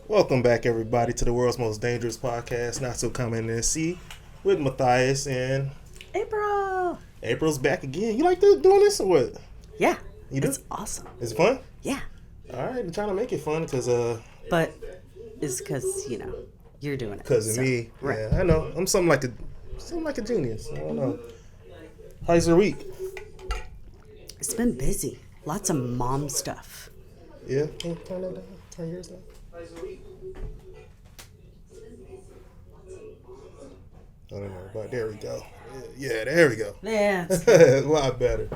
Welcome back, everybody, to the world's most dangerous podcast, Not So Common NSC, with Matthias and April. April's back again. You like doing this or what? Yeah. You do? It's awesome. Is it fun? Yeah. All right, I'm trying to make it fun because But it's because, you're doing it. Because of me. Right. Yeah, I know. I'm something like a genius. I don't know. How's your week? It's been busy. Lots of mom stuff. Yeah? Can you turn that down? Turn yours down? I don't know, but there we go. Yeah, there we go. Yeah. A lot better.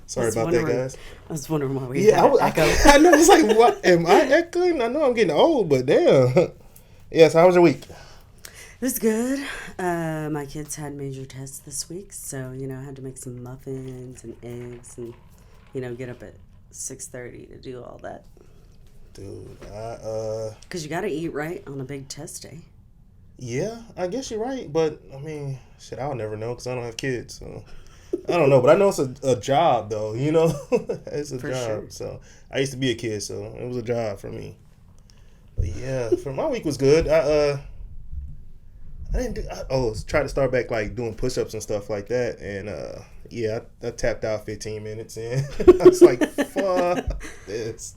Sorry about that, guys. I was wondering why we Yeah, had echo. I know. It's like, what? Am I echoing? I know I'm getting old, but damn. Yes, how was your week? It was good. My kids had major tests this week, so, I had to make some muffins and eggs and, get up at 6:30 to do all that. Dude, Because you got to eat right on a big test day. yeah, I guess you're right, but, I mean, shit, I'll never know because I don't have kids, so. I don't know, but I know it's a job, though, It's a For job, sure. so. I used to be a kid, so it was a job for me. But, yeah, for my week was good. I tried to start back, like, doing push-ups and stuff like that, and, yeah, I tapped out 15 minutes in. I was like, fuck this.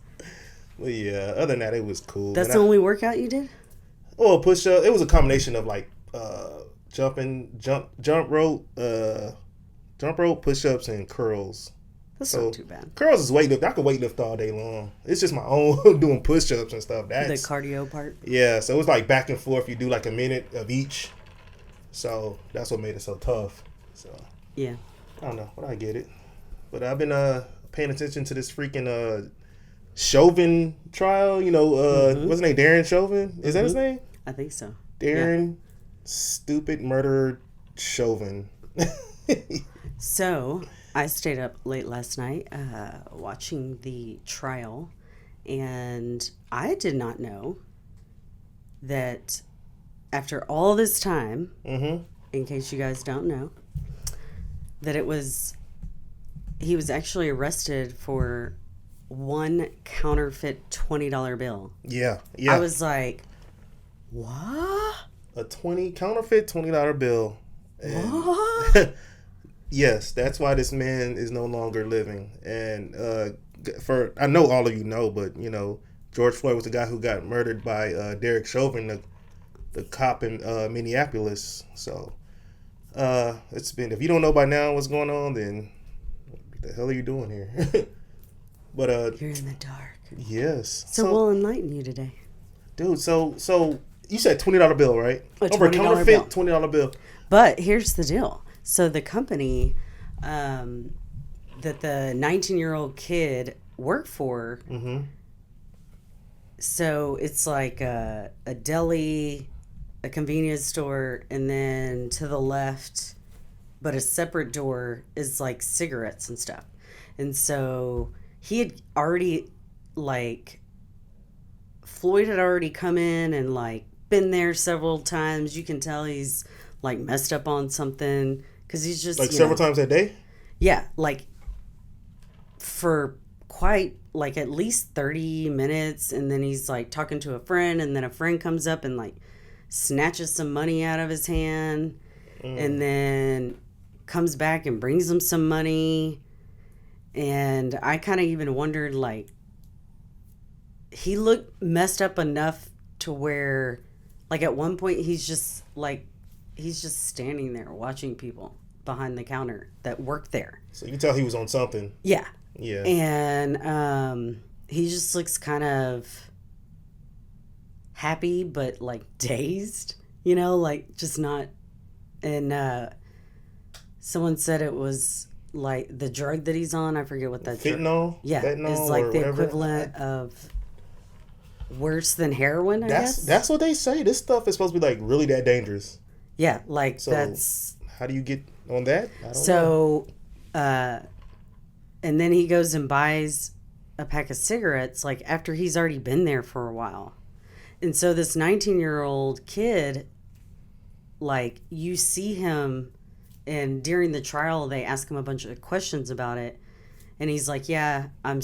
But, yeah, other than that, it was cool. That's the only workout you did? Oh, push-up. It was a combination of, like, jump rope, push-ups, and curls. That's not too bad. Curls is weightlift. I could weightlift all day long. It's just my own doing push-ups and stuff. That's The cardio part? yeah. So it was like back and forth. You do like a minute of each. So that's what made it so tough. So Yeah. I don't know, but I get it. But I've been paying attention to this freaking Chauvin trial. What's his name? Derek Chauvin. Is that his name? I think so. Darren, stupid murderer Chauvin. So, I stayed up late last night watching the trial, and I did not know that after all this time, in case you guys don't know, that he was actually arrested for one counterfeit $20 bill. Yeah. I was like, what? A counterfeit $20 bill. And What? yes, that's why this man is no longer living. And I know all of you know, but George Floyd was the guy who got murdered by Derek Chauvin, the cop in Minneapolis. So if you don't know by now what's going on, then what the hell are you doing here? But You're in the dark. yes. So we'll enlighten you today. Dude, so you said $20 bill, right? A Over a $20 counterfeit bill. $20 bill. But here's the deal. So the company that the 19-year-old kid worked for, so it's like a deli, a convenience store, and then to the left, but a separate door is like cigarettes and stuff. And so he had already, Floyd had already come in and been there several times. You can tell he's messed up on something because he's just Several times a day? yeah, for quite at least 30 minutes, and then he's talking to a friend, and then a friend comes up and snatches some money out of his hand, and then comes back and brings him some money. And I kind of even wondered he looked messed up enough to where at one point he's just standing there watching people behind the counter that work there. So you can tell he was on something. Yeah. Yeah. And he just looks kind of happy but dazed, just not. And someone said it was the drug that he's on. I forget what that fentanyl. Yeah, fentanyl it's the whatever. equivalent of worse than heroin. I guess That's what they say. This stuff is supposed to be really that dangerous. Yeah, So that's. how do you get on that? I don't know. So, and then he goes and buys a pack of cigarettes after he's already been there for a while. And so this 19-year-old kid, you see him, and during the trial they ask him a bunch of questions about it, and he's like, yeah, I'm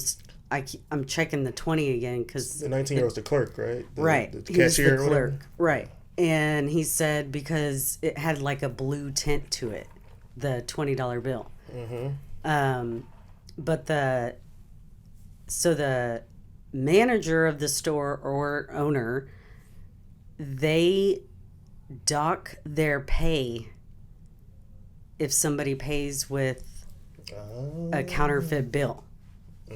I'm checking the 20 again because The 19-year-old's the clerk, right? Right. The He was the cashier or clerk. whatever. Right. And he said because it had like a blue tint to it, the $20 bill. But the manager of the store or owner, they dock their pay if somebody pays with a counterfeit bill.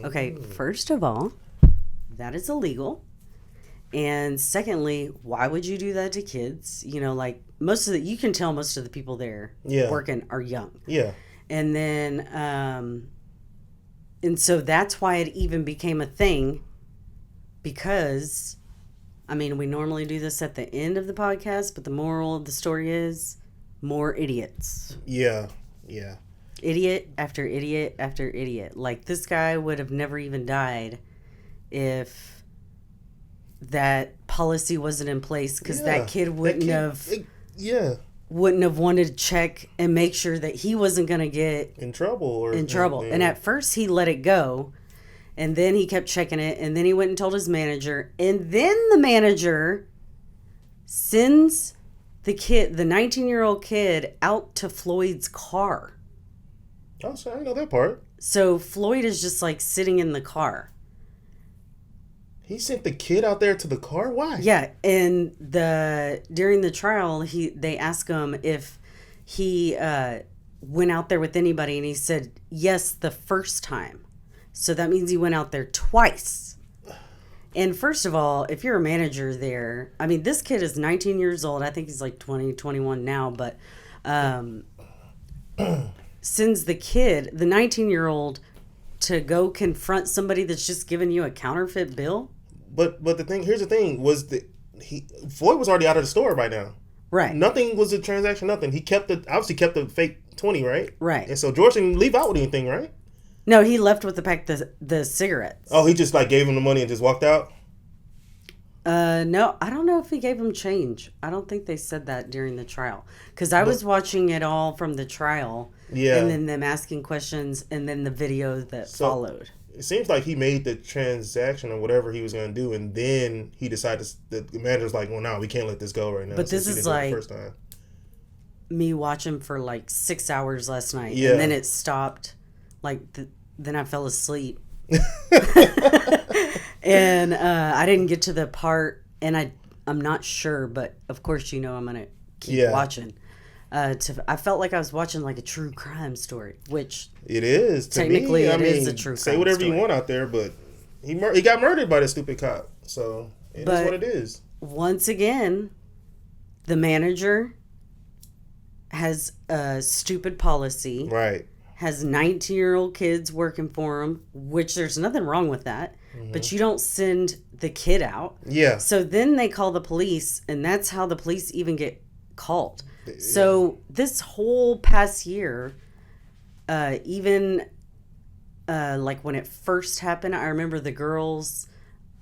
Okay, first of all, that is illegal. And secondly, why would you do that to kids? You know, like you can tell most of the people there working are young. Yeah. And then, and so that's why it even became a thing because, I mean, we normally do this at the end of the podcast, but the moral of the story is more idiots. Yeah. Yeah. Idiot after idiot after idiot. Like this guy would have never even died if that policy wasn't in place because that kid wouldn't have wanted to check and make sure that he wasn't going to get in trouble Yeah. And at first he let it go and then he kept checking it and then he went and told his manager and then the manager sends the 19-year-old kid out to Floyd's car. Oh, so I didn't know that part. So Floyd is just like sitting in the car. He sent the kid out there to the car? Why? Yeah, and during the trial, they asked him if he went out there with anybody, and he said yes the first time. So that means he went out there twice. And first of all, if you're a manager there, I mean, this kid is 19 years old. I think he's like 20, 21 now, but sends the 19-year-old, to go confront somebody that's just giving you a counterfeit bill. But here's the thing, was Floyd was already out of the store by now. Right. Nothing was a transaction, nothing. He obviously kept the fake 20, right? Right. And so George didn't leave out with anything, right? No, he left with the pack the cigarettes. Oh, he just like gave him the money and just walked out? No, I don't know if he gave him change. I don't think they said that during the trial. Because I was watching it all from the trial. Yeah. And then them asking questions and then the video that followed. It seems like he made the transaction or whatever he was going to do, and then he decided the manager's like, well, no, we can't let this go right now. But this is like first time. Me watching for like 6 hours last night. Yeah. And then it stopped. Like, then I fell asleep. And I didn't get to the part, and I'm not sure, but of course, I'm going to keep watching. I felt like I was watching like a true crime story, which it is. Technically, it is a true crime story. Say whatever you want out there, but he got murdered by this stupid cop, so it is what it is. Once again, the manager has a stupid policy. Right. Has 19-year-old kids working for him, which there's nothing wrong with that. Mm-hmm. But you don't send the kid out. Yeah. So then they call the police, and that's how the police even get called. Yeah. So this whole past year, even like when it first happened, I remember the girls.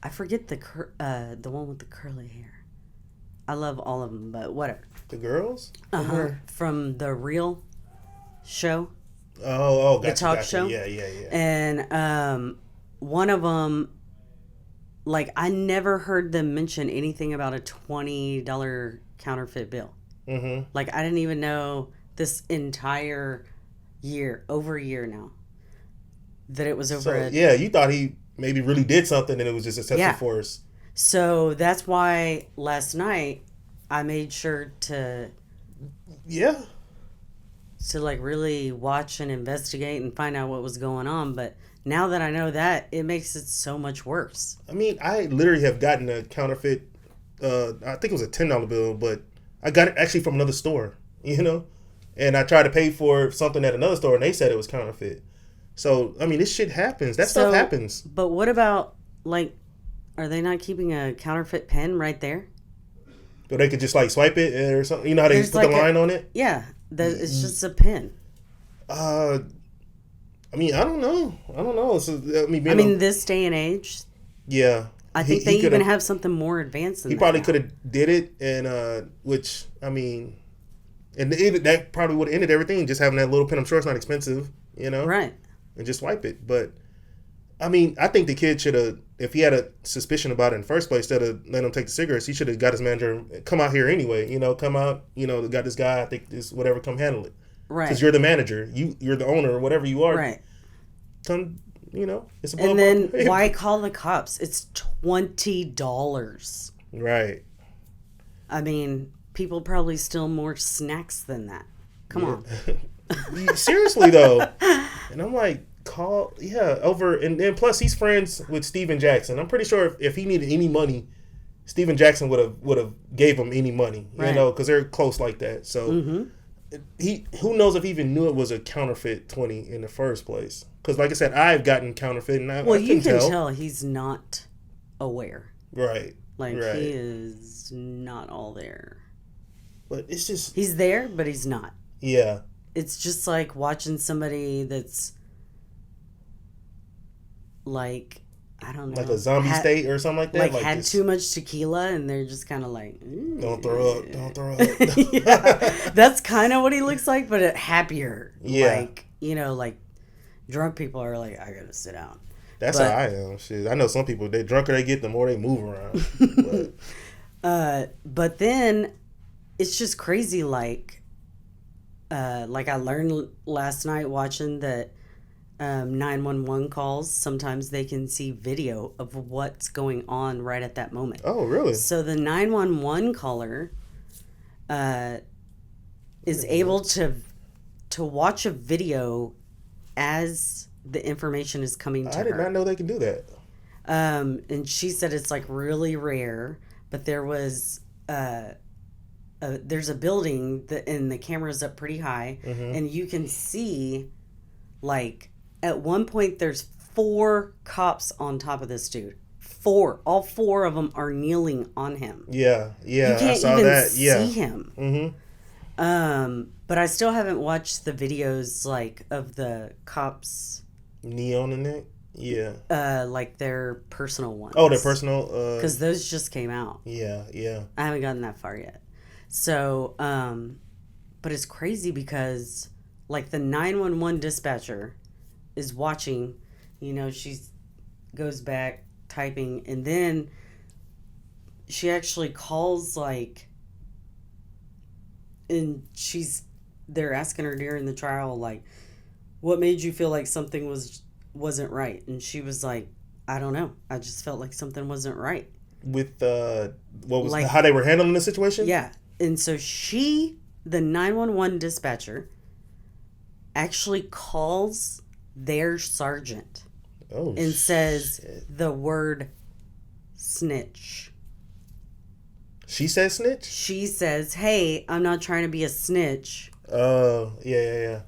I forget the one with the curly hair. I love all of them, but whatever. The girls? Uh-huh. From the Real show. Oh, gotcha, the talk show. Yeah. And one of them, like, I never heard them mention anything about a $20 counterfeit bill. Mm-hmm. Like, I didn't even know this entire year, over a year now, that it was over. Yeah, you thought he maybe really did something and it was just excessive force. So that's why last night I made sure to. Yeah. To like really watch and investigate and find out what was going on. But now that I know that, it makes it so much worse. I mean, I literally have gotten a counterfeit, I think it was a $10 bill, but I got it actually from another store, and I tried to pay for something at another store and they said it was counterfeit. So, I mean, this shit happens. Stuff happens. But what about, like, are they not keeping a counterfeit pen right there? But they could just like swipe it or something. You know how they put the line on it? Yeah. It's just a pen. I mean, I don't know. So, this day and age. Yeah. I think they even have something more advanced than that. He probably could have did it, and which, I mean, and that probably would have ended everything, just having that little pen. I'm sure it's not expensive, Right. And just swipe it. But I mean, I think the kid should have, if he had a suspicion about it in the first place, instead of letting him take the cigarettes, he should have got his manager, come out here anyway. Come out. Got this guy. I think this whatever. Come handle it. Right. Because you're the manager. You're the owner or whatever you are. Right. Come. It's above. And then why call the cops? It's $20. Right. I mean, people probably steal more snacks than that. Come on. Seriously though, and I'm like, over, and then plus he's friends with Steven Jackson. I'm pretty sure if he needed any money, Steven Jackson would have gave him any money, right. Because they're close like that. So who knows if he even knew it was a counterfeit 20 in the first place? Because like I said, I've gotten counterfeit, and I you can tell he's not aware, right? Like he is not all there. But it's just he's there, but he's not. Yeah. It's just like watching somebody that's like, I don't know, like a zombie state or something like that. Like had too much tequila and they're just kind of like, don't throw up. Yeah, that's kind of what he looks like, but happier. Yeah. Like drunk people are like, I gotta sit down. That's how I am. Shit, I know some people. The drunker they get, the more they move around. But then it's just crazy. Like I learned last night watching that 911 calls, sometimes they can see video of what's going on right at that moment. Oh, really? So the 911 caller is able to watch a video as the information is coming to her. I did not know they can do that. And she said it's like really rare, but there was there's a building and the camera's up pretty high, and you can see, like, at one point there's 4 cops on top of this dude. 4. All 4 of them are kneeling on him. Yeah. You can't I saw even that. see him. But I still haven't watched the videos, like, of the cops. Knee on the neck? Yeah. Like their personal ones. Oh, their personal. Because those just came out. Yeah. I haven't gotten that far yet. So, but it's crazy because, like, the 911 dispatcher is watching, she goes back typing, and then she actually calls, like, and they're asking her during the trial, like, what made you feel like something wasn't right? And she was like, I don't know. I just felt like something wasn't right. With what was, like, how they were handling the situation? Yeah. And so the 911 dispatcher, actually calls their sergeant and says the word snitch. She says snitch? She says, hey, I'm not trying to be a snitch. Oh, yeah.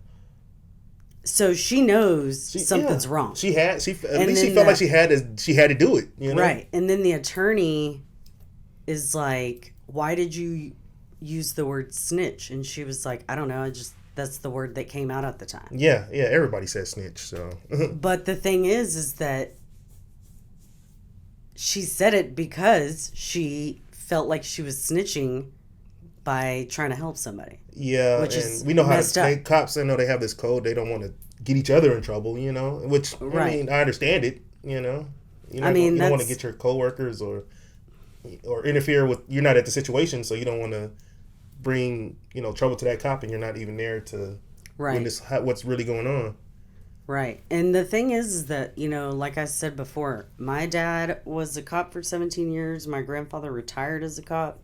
So she knows something's wrong. She felt like she had to do it, Right. And then the attorney is like, why did you use the word snitch? And she was like, I don't know, that's the word that came out at the time. Yeah, everybody says snitch, so. But the thing is that she said it because she felt like she was snitching by trying to help somebody. Yeah, which is we know messed how up. Cops, I know they have this code. They don't want to get each other in trouble, which, right. I mean, I understand it, you don't want to get your coworkers or interfere with, you're not at the situation, so you don't want to bring, trouble to that cop, and you're not even there to witness what's really going on. Right. And the thing is that, like I said before, my dad was a cop for 17 years. My grandfather retired as a cop.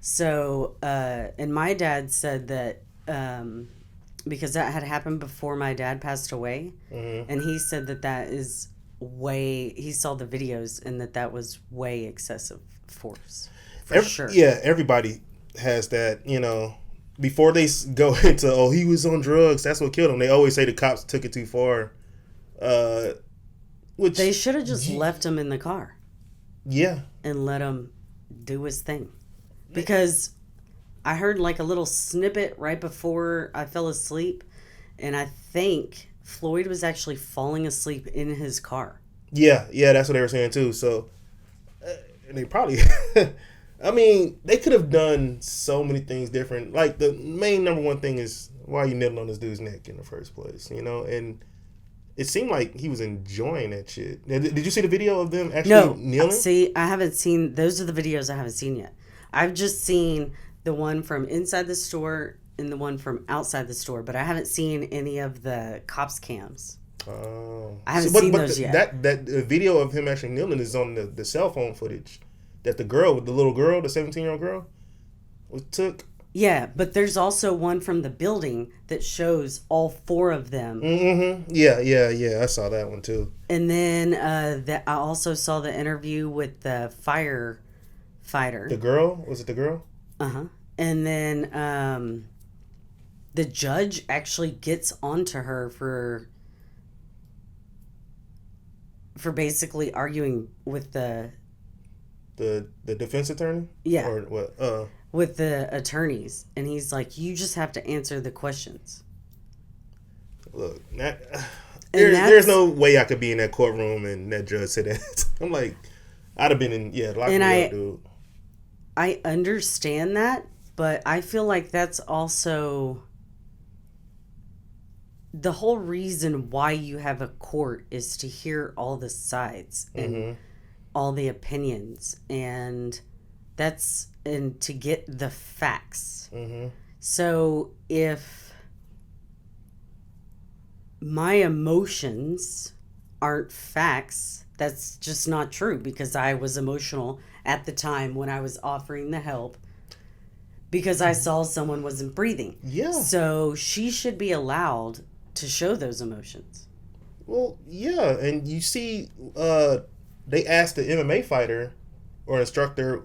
So, and my dad said that, because that had happened before my dad passed away, and he said that is he saw the videos and that was way excessive force. For sure. Yeah, everybody has that, before they go into, he was on drugs, that's what killed him. They always say the cops took it too far. Which they should have just left him in the car. Yeah. And let him do his thing. Because I heard like a little snippet right before I fell asleep, and I think Floyd was actually falling asleep in his car. Yeah, that's what they were saying too. So, and they probably, I mean, they could have done so many things different. Like, the main number one thing is, why are you kneeling on this dude's neck in the first place? And it seemed like he was enjoying that shit. Did you see the video of them actually No, kneeling? see, I haven't seen. Those are the videos I haven't seen yet. I've just seen the one from inside the store and the one from outside the store, but I haven't seen any of the cops cams. Oh, I haven't seen those yet. That video of him actually kneeling is on the cell phone footage that the little girl, the 17-year-old girl, took. Yeah, but there's also one from the building that shows all four of them. Mm-hmm. Yeah. I saw that one too. And then I also saw the interview with the firefighter. The girl? Was it the girl? Uh-huh. And then the judge actually gets onto her for basically arguing with the defense attorney? Yeah. Or what? With the attorneys, and he's like, you just have to answer the questions. Look, there's no way I could be in that courtroom and that judge said that. I'm like, I'd have been in, lock me up, dude. I understand that, but I feel like that's also the whole reason why you have a court is to hear all the sides and all the opinions, and to get the facts. So if my emotions aren't facts, that's just not true, because I was emotional at the time when I was offering the help because I saw someone wasn't breathing. Yeah. So she should be allowed to show those emotions. Well, yeah, and you see, they asked the MMA fighter or instructor,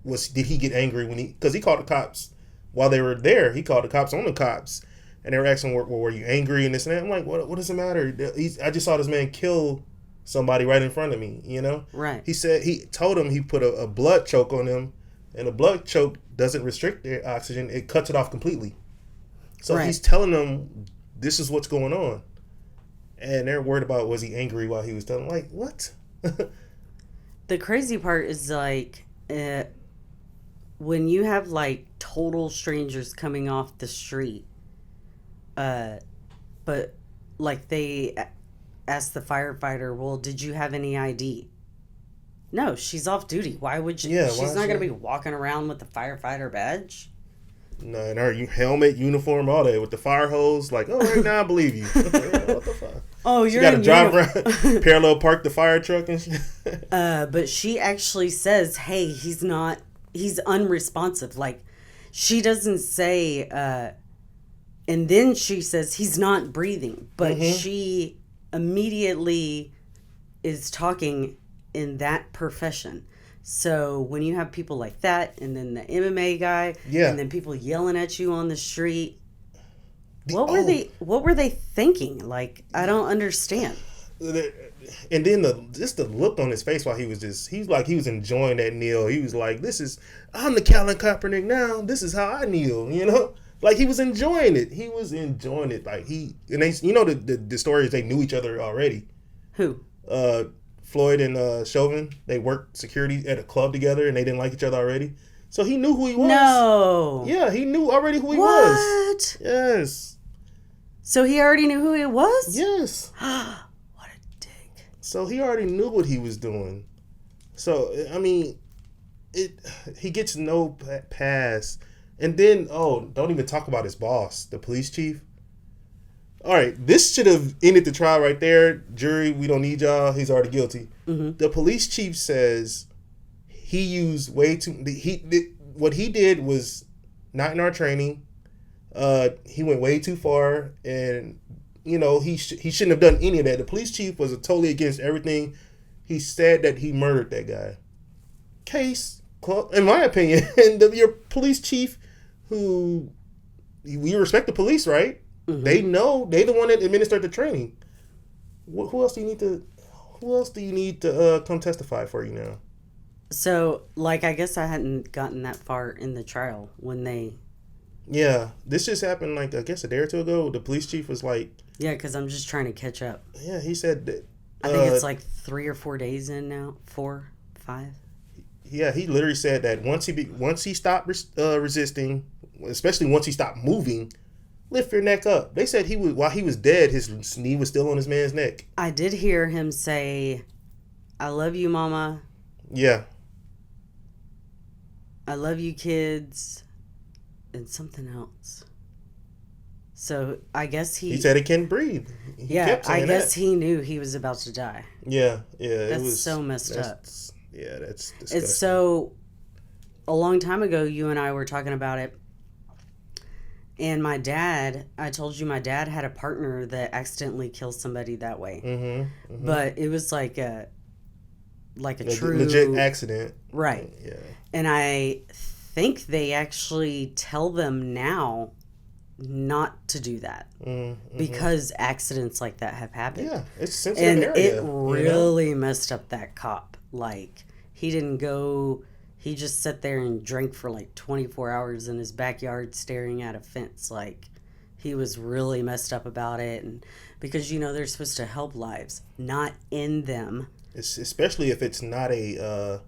did he get angry because he called the cops while they were there? He called the cops on the cops, and they were asking, were you angry and this and that? I'm like, what does it matter? I just saw this man kill somebody right in front of me, you know? Right. He said, he told him he put a blood choke on him, and a blood choke doesn't restrict their oxygen, it cuts it off completely. So He's telling them this is what's going on. And they're worried about, was he angry while he was telling them? Like, what? The crazy part is, like, when you have, like, total strangers coming off the street, but, like, they asked the firefighter, well, did you have any ID? No, she's off duty. Why would she? Yeah, she's not going to be walking around with the firefighter badge. No, and her helmet, uniform, all that, with the fire hose. Like, oh, right now I believe you. What the fuck? Oh, you're got to drive around, parallel park the fire truck and shit. But she actually says, hey, he's unresponsive. Like, she doesn't say, and then she says he's not breathing. But she immediately is talking in that profession. So when you have people like that, and then the MMA guy, and then people yelling at you on the street, what were they thinking? Like, I don't understand. And then just the look on his face while he was enjoying that kneel. He was like, I'm the Colin Kaepernick now. This is how I kneel, you know? Like, he was enjoying it. He was enjoying it. Like, the story is they knew each other already. Who? Floyd and Chauvin, they worked security at a club together, and they didn't like each other already. So he knew who he was. No. Yeah, he knew already who he was. What? Yes. So he already knew who he was? Yes. What a dick. So he already knew what he was doing. So, I mean, he gets no pass. And then, don't even talk about his boss, the police chief. All right, this should have ended the trial right there. Jury, we don't need y'all. He's already guilty. The police chief says he used way too... what he did was not in our training. He went way too far, and, he shouldn't have done any of that. The police chief was totally against everything. He said that he murdered that guy. Case, in my opinion, your police chief, who... We respect the police, right? They know, they the one that administered the training. Who else do you need to come testify for you now? So, like, I guess I hadn't gotten that far in the trial when they... Yeah, this just happened, like, I guess a day or two ago. The police chief was like... Yeah, because I'm just trying to catch up. Yeah, he said that... I think it's like 3 or 4 days in now. 4, 5. Yeah, he literally said that once he stopped resisting, especially once he stopped moving, Lift your neck up. They said while he was dead, his knee was still on his man's neck. I did hear him say, "I love you, Mama. Yeah. I love you, kids," and something else. So I guess He said he can't breathe. I guess he knew he was about to die. Yeah. That's so messed up. Yeah, that's disgusting. It's so. A long time ago, you and I were talking about it. And my dad, I told you my dad had a partner that accidentally killed somebody that way. Mm-hmm. But it was like a true... legit accident. Right. Yeah. And I think they actually tell them now not to do that. Mm-hmm. Because accidents like that have happened. Yeah, it's a sensitive area. And it really messed up that cop. Like, he didn't go... He just sat there and drank for like 24 hours in his backyard staring at a fence. Like, he was really messed up about it. And because, they're supposed to help lives, not end them. Especially if it's not a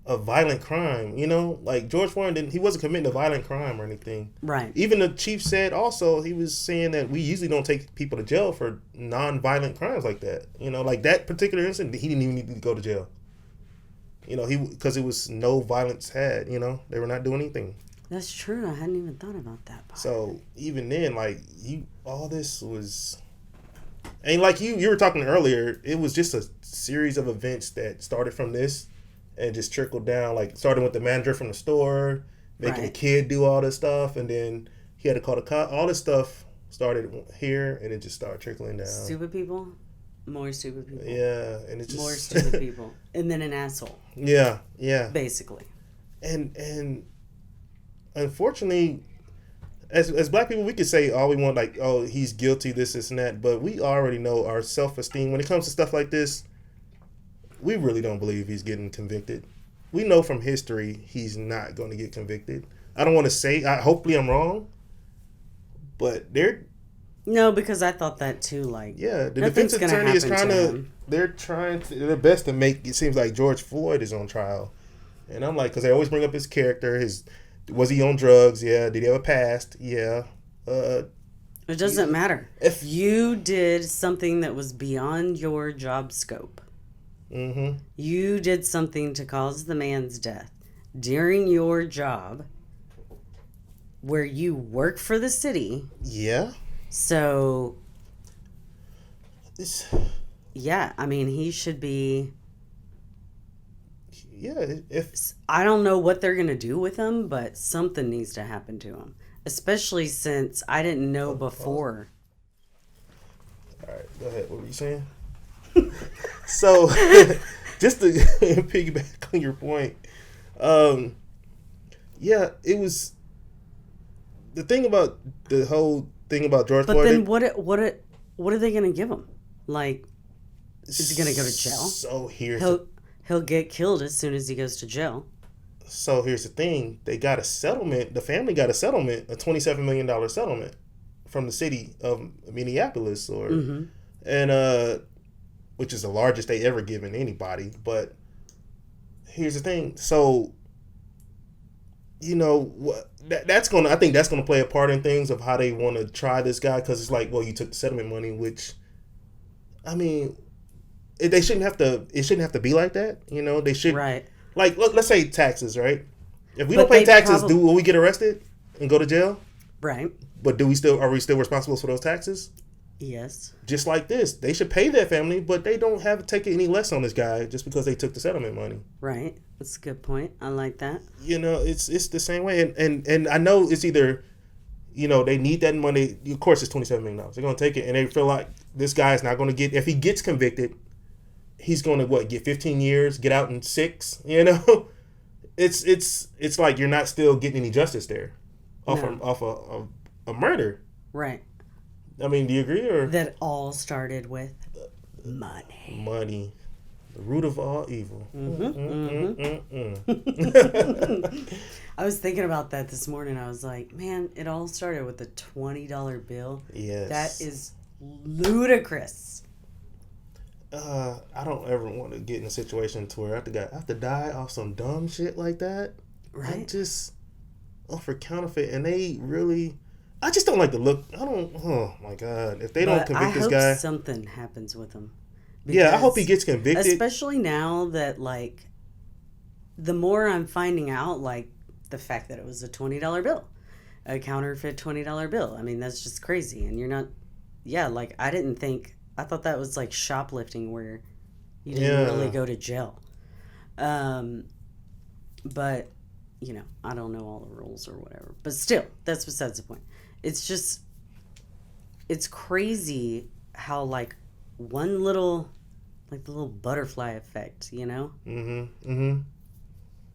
violent crime, Like, George Floyd, he wasn't committing a violent crime or anything. Right. Even the chief said also, he was saying that we usually don't take people to jail for non-violent crimes like that. Like that particular incident, he didn't even need to go to jail. Because it was no violence had, they were not doing anything. That's true. I hadn't even thought about that. So even then, like, all this was, and like you were talking earlier, it was just a series of events that started from this and just trickled down, like starting with the manager from the store, making the kid do all this stuff, and then he had to call the cop. All this stuff started here, and it just started trickling down. Stupid people. More stupid people. Yeah, and it's just more stupid people, and then an asshole. Yeah. Basically. And unfortunately, as black people, we could say all we want, like, oh, he's guilty, this and that, but we already know our self-esteem when it comes to stuff like this. We really don't believe he's getting convicted. We know from history he's not going to get convicted. I don't want to say. Hopefully, I'm wrong, but No, because I thought that too. Like, the defense attorney is they're trying their best to make it seems like George Floyd is on trial, and I'm like, because they always bring up his character. Was he on drugs? Yeah. Did he have a past? Yeah. It doesn't matter if you did something that was beyond your job scope. Mm-hmm. You did something to cause the man's death during your job, where you work for the city. Yeah. So, I mean, he should be... Yeah, I don't know what they're going to do with him, but something needs to happen to him. Especially since I didn't know before. All right, go ahead. What were you saying? So, just to piggyback on your point, it was... The thing about the whole... thing about George Floyd. But then what are they going to give him? Like, is he going to go to jail? So he'll get killed as soon as he goes to jail. So here's the thing: they got a settlement. The family got a settlement, a $27 million settlement from the city of Minneapolis, and which is the largest they ever given anybody. But here's the thing: so I think that's gonna play a part in things of how they want to try this guy, because it's like, well, you took the settlement money, which, I mean, they shouldn't have to. It shouldn't have to be like that. They should. Right. Like, look, let's say taxes, right? If we don't pay taxes, will we get arrested and go to jail? Right. But are we still responsible for those taxes? Yes. Just like this, they should pay their family, but they don't have to take any less on this guy just because they took the settlement money. Right. That's a good point. I like that. It's the same way, and I know it's either, they need that money. Of course, it's $27 million. They're gonna take it, and they feel like this guy's not gonna get. If he gets convicted, he's gonna get 15 years, get out in 6. It's like you're not still getting any justice there, off a murder. Right. I mean, do you agree? Or that all started with money. Money, the root of all evil. I was thinking about that this morning. I was like, man, it all started with a $20 bill. Yes. That is ludicrous. I don't ever want to get in a situation to where I have to die off some dumb shit like that. Right. Just for counterfeit, and they really. I just don't like the look. I don't. Oh my god! If they don't convict this guy, I hope something happens with him. Yeah, I hope he gets convicted. Especially now that like, the more I'm finding out, like the fact that it was a $20 bill, a counterfeit $20 bill. I mean, that's just crazy. And you're not. Yeah, like I thought that was like shoplifting where you didn't really go to jail. But you know, I don't know all the rules or whatever. But still, that's besides the point. It's just, it's crazy how like one little, like the little butterfly effect, you know?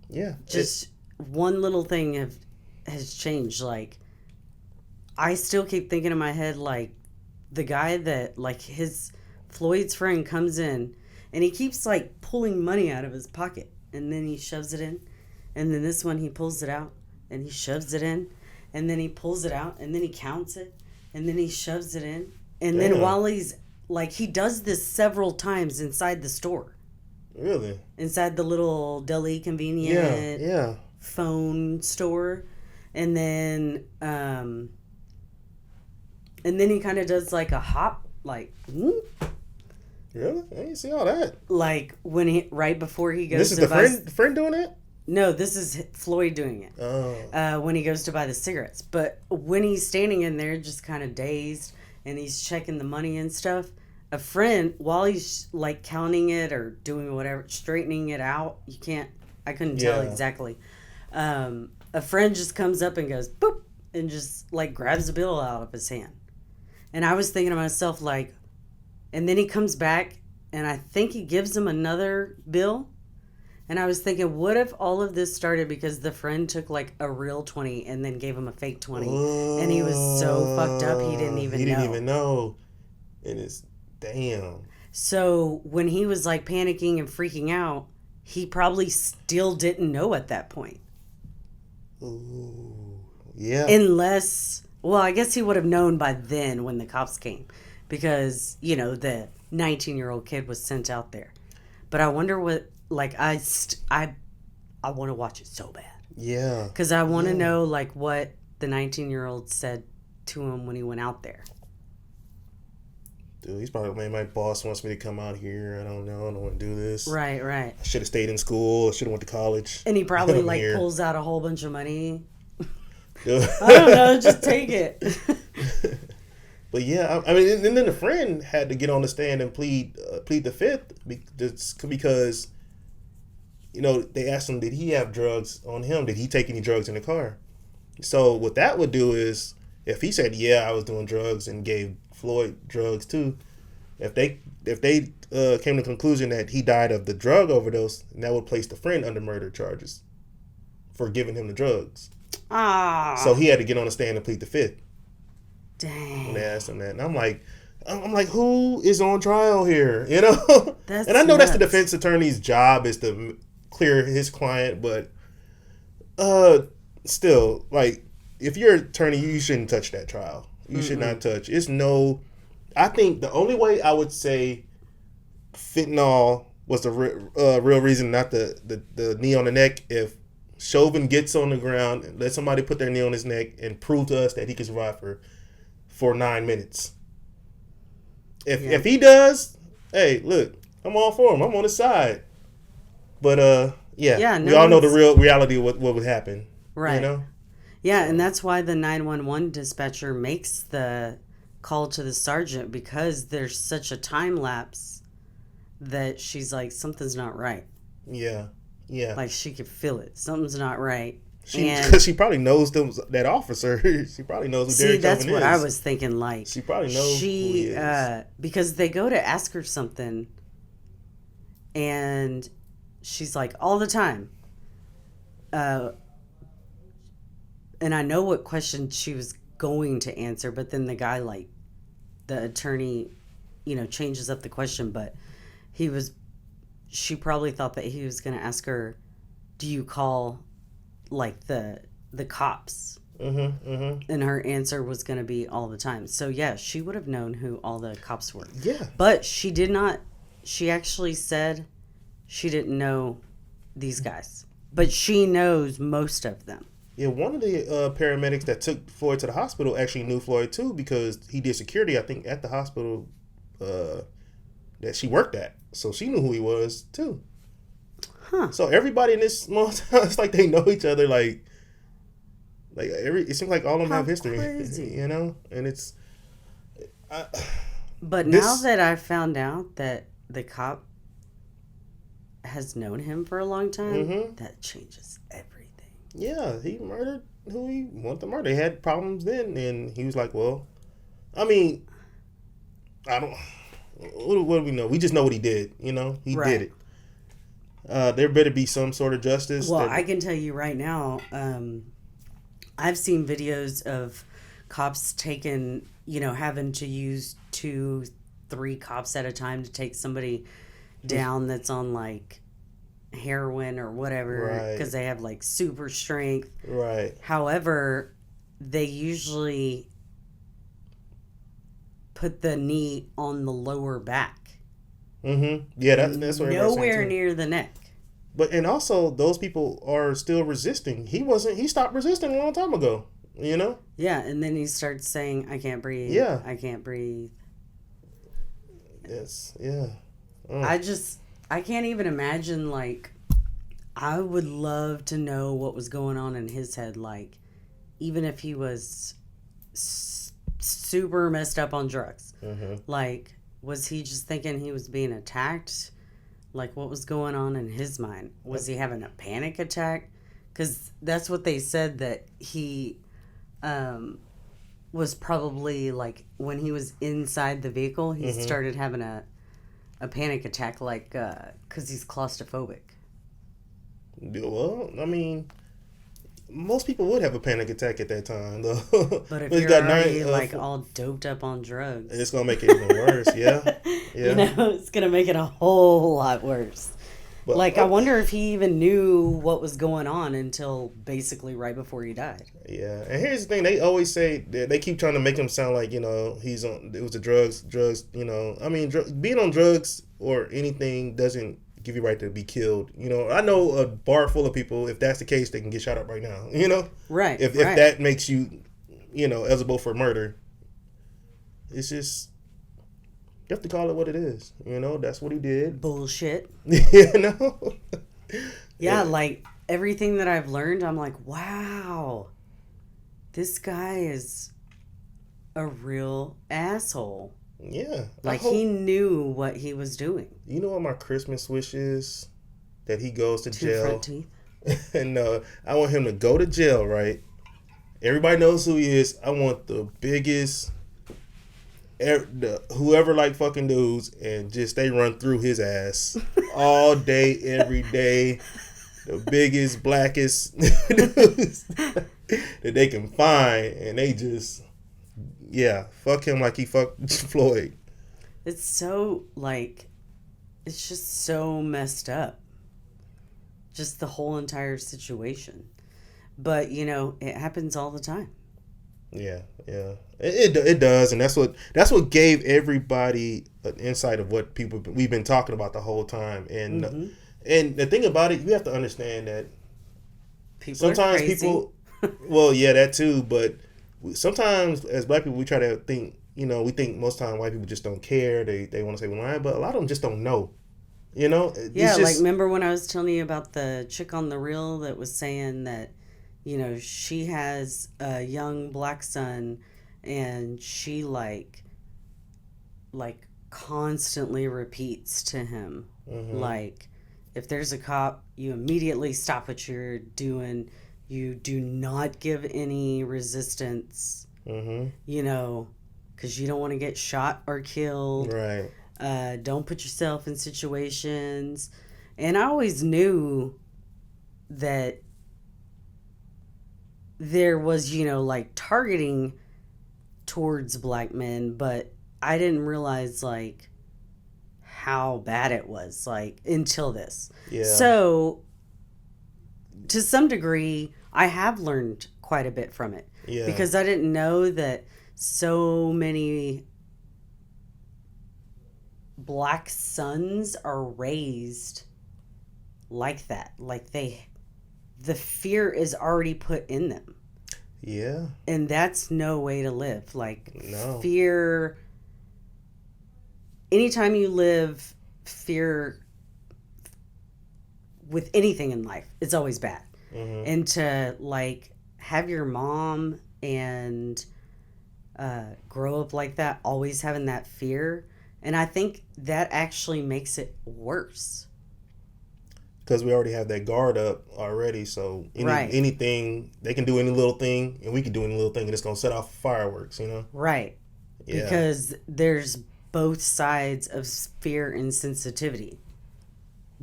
Yeah. Just one little thing has changed. Like, I still keep thinking in my head, like, the guy that, like, Floyd's friend comes in and he keeps, like, pulling money out of his pocket. And then he shoves it in. And then this one, he pulls it out and he shoves it in. And then he pulls it out and then he counts it. And then he shoves it in. And then while he's, like, he does this several times inside the store. Really? Inside the little deli convenient phone store. And then he kind of does like a hop, like, Really? I didn't see all that. Like right before he goes this is to the friend doing it? No, this is Floyd doing it. Oh. When he goes to buy the cigarettes. But when he's standing in there just kind of dazed and he's checking the money and stuff, a friend, while he's like counting it or doing whatever, straightening it out, I couldn't tell exactly. A friend just comes up and goes, boop, and just like grabs the bill out of his hand. And I was thinking to myself, like, and then he comes back and I think he gives him another bill. And I was thinking, what if all of this started because the friend took like a real 20 and then gave him a fake 20? And he was so fucked up he didn't even know. And it's, damn. So when he was like panicking and freaking out, he probably still didn't know at that point. Ooh. Yeah. Unless, well, I guess he would have known by then when the cops came. Because, you know, the 19-year-old kid was sent out there. But I wonder what, like, I want to watch it so bad. Yeah. Because I want to know, like, what the 19-year-old said to him when he went out there. Dude, he's probably, man, my boss wants me to come out here. I don't know. I don't want to do this. Right. I should have stayed in school. I should have went to college. And he probably, like, pulls out a whole bunch of money. I don't know. Just take it. But yeah, I mean, and then the friend had to get on the stand and plead the fifth because, you know, they asked him, did he have drugs on him? Did he take any drugs in the car? So what that would do is, if he said, yeah, I was doing drugs and gave Floyd drugs too, if they came to the conclusion that he died of the drug overdose, that would place the friend under murder charges for giving him the drugs. So he had to get on the stand and plead the fifth. Dang. When they asked him that, and I'm like, who is on trial here? You know, and I know that's the defense attorney's job is to clear his client, but still, like, if you're an attorney, you shouldn't touch that trial. You should not touch. I think the only way I would say fentanyl was the real reason, not the knee on the neck. If Chauvin gets on the ground and let somebody put their knee on his neck and prove to us that he can survive for 9 minutes. If he does, hey, look, I'm all for him. I'm on his side. But we all know the real reality of what would happen. Right. You know? Yeah, and that's why the 911 dispatcher makes the call to the sergeant, because there's such a time lapse that she's like, something's not right. Yeah. Yeah. Like, she could feel it. Something's not right. Because she probably knows that officer. She probably knows who Derek Chauvin is. See, that's what I was thinking. Like, she probably knows who he is. Because they go to ask her something, and she's like, all the time. And I know what question she was going to answer, but then the guy, like, the attorney, you know, changes up the question, but she probably thought that he was going to ask her, do you call, like, the cops? And her answer was going to be all the time. So, yeah, she would have known who all the cops were. Yeah. But she did not. She actually said she didn't know these guys. But she knows most of them. Yeah, one of the paramedics that took Floyd to the hospital actually knew Floyd too because he did security, I think, at the hospital uh, that she worked at. So she knew who he was too. Huh. So everybody in this small town, it's like they know each other. It seems like all of them How have history, crazy. you know. And it's I, But now this. that I've found out that the cop has known him for a long time, Mm-hmm. that changes everything. Yeah, he murdered who he wanted to murder. They had problems then, and he was like, "Well, I mean, I don't. What do we know? We just know what he did. You know, he did Right. it. There better be some sort of justice. Well, That I can tell you right now, I've seen videos of cops taking, having to use 2, 3 cops at a time to take somebody down that's on like heroin or whatever right, because they have like super strength. right. However, they usually put the knee on the lower back, Mm-hmm. Yeah, that's what everybody's saying nowhere too. near the neck. But and also those people are still resisting. He wasn't. He stopped resisting a long time ago. You know. Yeah, and then he starts saying, I can't breathe. Yeah. I can't breathe. Yes. Yeah. I just, I can't even imagine, like, I would love to know what was going on in his head. Like, even if he was super messed up on drugs. Mm-hmm. Like, was he just thinking he was being attacked? Like, what was going on in his mind? Was he having a panic attack? Because that's what they said, that he was probably, like, when he was inside the vehicle, he started having a panic attack, like, because he's claustrophobic. Well, I mean, most people would have a panic attack at that time, though. But if He's you're got already, like, all doped up on drugs, it's gonna make it even worse. Yeah, yeah. it's going to make it a whole lot worse. But Like, I wonder if he even knew what was going on until basically right before he died. yeah. And here's the thing: they always say they keep trying to make him sound like he's on. It was the drugs. I mean, being on drugs or anything doesn't give you right to be killed. I know a bar full of people. If that's the case, they can get shot up right now. Right. If right. that makes you, eligible for murder, it's just. You have to call it what it is. That's what he did. Bullshit. you know? Yeah, like everything that I've learned, I'm like, wow, this guy is a real asshole. Yeah. Like, he knew what he was doing. You know what my Christmas wish is? That he goes to 2 jail. front teeth. And I want him to go to jail, right? Everybody knows who he is. I want the biggest... whoever like fucking dudes, and just they run through his ass all day, every day. The biggest, blackest dudes that they can find, and they just fuck him like he fucked Floyd. It's so, like, it's just so messed up. Just the whole entire situation. But, it happens all the time. Yeah. It does, and that's what gave everybody an insight of what we've been talking about the whole time. And and the thing about it, you have to understand that sometimes people, well, yeah, that too. But sometimes as black people, we try to think, we think most time white people just don't care. They want to say well, but a lot of them just don't know. Yeah, like remember when I was telling you about the chick on the reel that was saying that, she has a young black son, and she like constantly repeats to him, like, if there's a cop, you immediately stop what you're doing. You do not give any resistance, because you don't want to get shot or killed. Right. Don't put yourself in situations. And I always knew that there was, like, targeting towards black men, but I didn't realize, like, how bad it was, like, until this. Yeah. So, to some degree, I have learned quite a bit from it. Yeah. Because I didn't know that so many black sons are raised like that. Like, the fear is already put in them. Yeah. And that's no way to live. Like, No. fear, anytime you live fear with anything in life, it's always bad. Mm-hmm. And to, like, have your mom and grow up like that, always having that fear, and I think that actually makes it worse. Because we already have that guard up already, so Right. anything, they can do any little thing, and we can do any little thing, and it's going to set off fireworks, you know? Right. Yeah. Because there's both sides of fear and sensitivity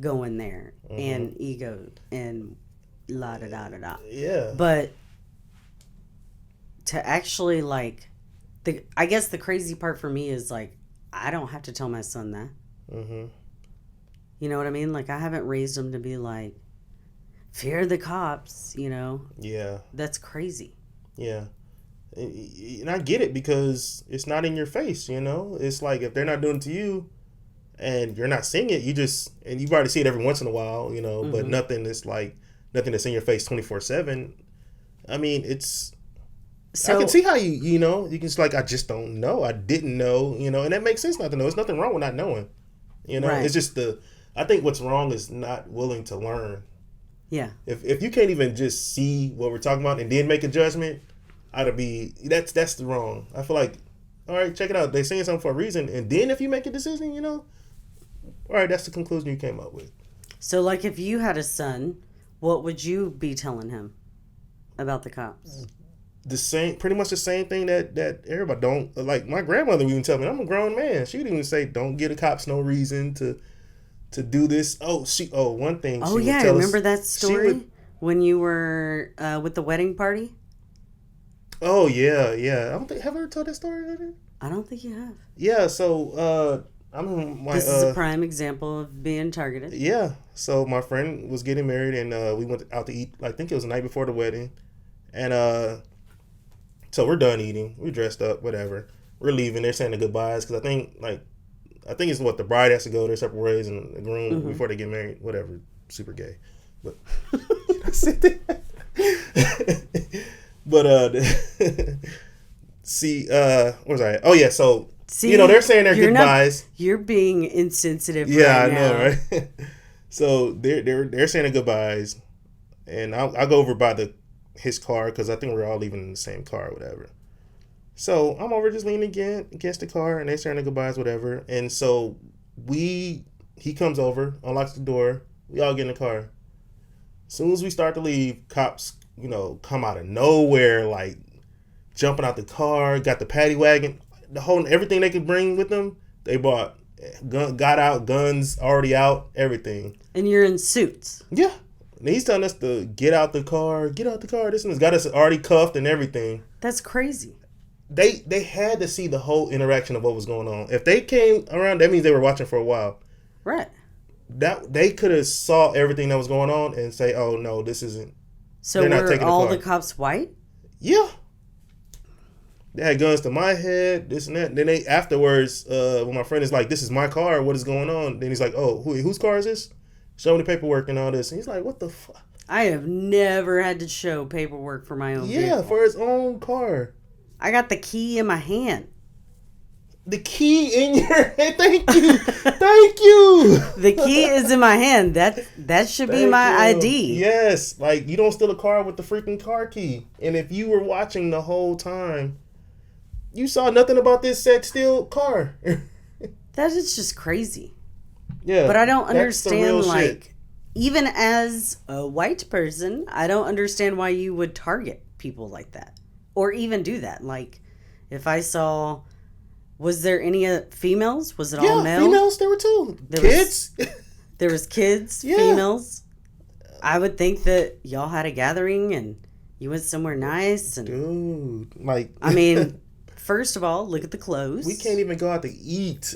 going there, and ego, and la-da-da-da-da. Yeah. But to actually, like, I guess the crazy part for me is, like, I don't have to tell my son that. Mm-hmm. You know what I mean? Like, I haven't raised him to be like, fear the cops, you know? Yeah. That's crazy. Yeah. And I get it, because it's not in your face, you know? It's like, if they're not doing it to you and you're not seeing it, and you probably see it every once in a while, you know, but nothing that's in your face 24/7. I mean, I can see how you know, you can just like, I just don't know. I didn't know, you know, and that makes sense not to know. There's nothing wrong with not knowing, you know? Right. It's just I think what's wrong is not willing to learn. Yeah. If you can't even just see what we're talking about and then make a judgment, that's the wrong. I feel like, all right, check it out. They're saying something for a reason, and then if you make a decision, you know, all right, that's the conclusion you came up with. So, like, if you had a son, what would you be telling him about the cops? Pretty much the same thing that everybody don't like. My grandmother would even tell me, I'm a grown man. She would even say, don't give the cops no reason to do this. One thing. Oh, yeah, remember that story when you were with the wedding party? Oh, yeah. Have I ever told that story already? I don't think you have. Yeah, so this is a prime example of being targeted. Yeah, so my friend was getting married, and we went out to eat. I think it was the night before the wedding, and so we're done eating. We dressed up, whatever. We're leaving. They're saying the goodbyes, because I think it's the bride has to go their separate ways, and the groom before they get married. Whatever, super gay, but but see, where was I? Oh yeah, so see, they're saying their goodbyes. You're being insensitive. Yeah, right I know, right? So they're saying their goodbyes, and I'll go over by his car, because I think we're all leaving in the same car or whatever. So I'm over just leaning against the car, and they're saying their goodbyes, whatever. And so he comes over, unlocks the door. We all get in the car. As soon as we start to leave, cops, come out of nowhere, like jumping out the car, got the paddy wagon, everything they could bring with them. They brought, got out, guns already out, everything. And you're in suits. Yeah. And he's telling us to get out the car. This one's got us already cuffed and everything. That's crazy. They had to see the whole interaction of what was going on. If they came around, that means they were watching for a while. Right. That they could have saw everything that was going on and say, "Oh no, this isn't." So were all the cops white? Yeah. They had guns to my head, this and that. Then they afterwards, when my friend is like, "This is my car. What is going on?" Then he's like, "Oh, whose car is this? Show me the paperwork and all this." And he's like, "What the fuck?" I have never had to show paperwork for my own vehicle. For his own car. I got the key in my hand. The key in your hand? Thank you. Thank you. The key is in my hand. That should be my ID. Yes. Like, you don't steal a car with the freaking car key. And if you were watching the whole time, you saw nothing about this set steal car. That is just crazy. Yeah. But I don't understand, like, shit. Even as a white person, I don't understand why you would target people like that. Or even do that. Like, if I saw, was there any females? Was it all male? Yeah, females, there were two. Kids? There was kids, females. I would think that y'all had a gathering and you went somewhere nice. And dude, like. I mean, first of all, look at the clothes. We can't even go out to eat.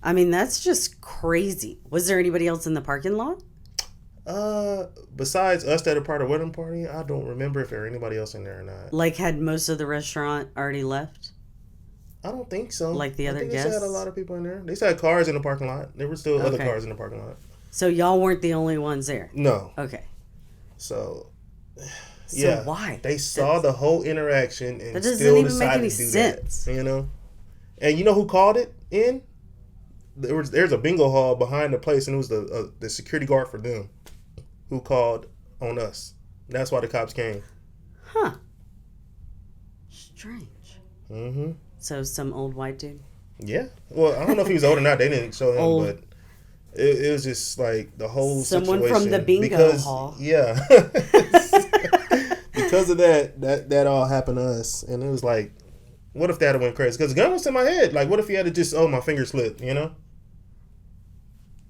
I mean, that's just crazy. Was there anybody else in the parking lot? Besides us that are part of the wedding party, I don't remember if there were anybody else in there or not. Like, had most of the restaurant already left? I don't think so. Like the other guests? They had a lot of people in there. They still had cars in the parking lot. There were still other cars in the parking lot. So y'all weren't the only ones there? No. Okay. So, So why? they saw the whole interaction and That doesn't still even make decided any to do sense. that. You know, and you know who called it in? There's a bingo hall behind the place, and it was the security guard for them who called on us. That's why the cops came. Huh. Strange. Mm-hmm. So some old white dude? Yeah. Well, I don't know if he was old or not. They didn't show him, Old. but it was just like the whole Someone situation. from the bingo hall. Yeah. Because of that all happened to us, and it was like, what if that went crazy? Because the gun was in my head. Like, what if he had to just, my finger slipped, you know?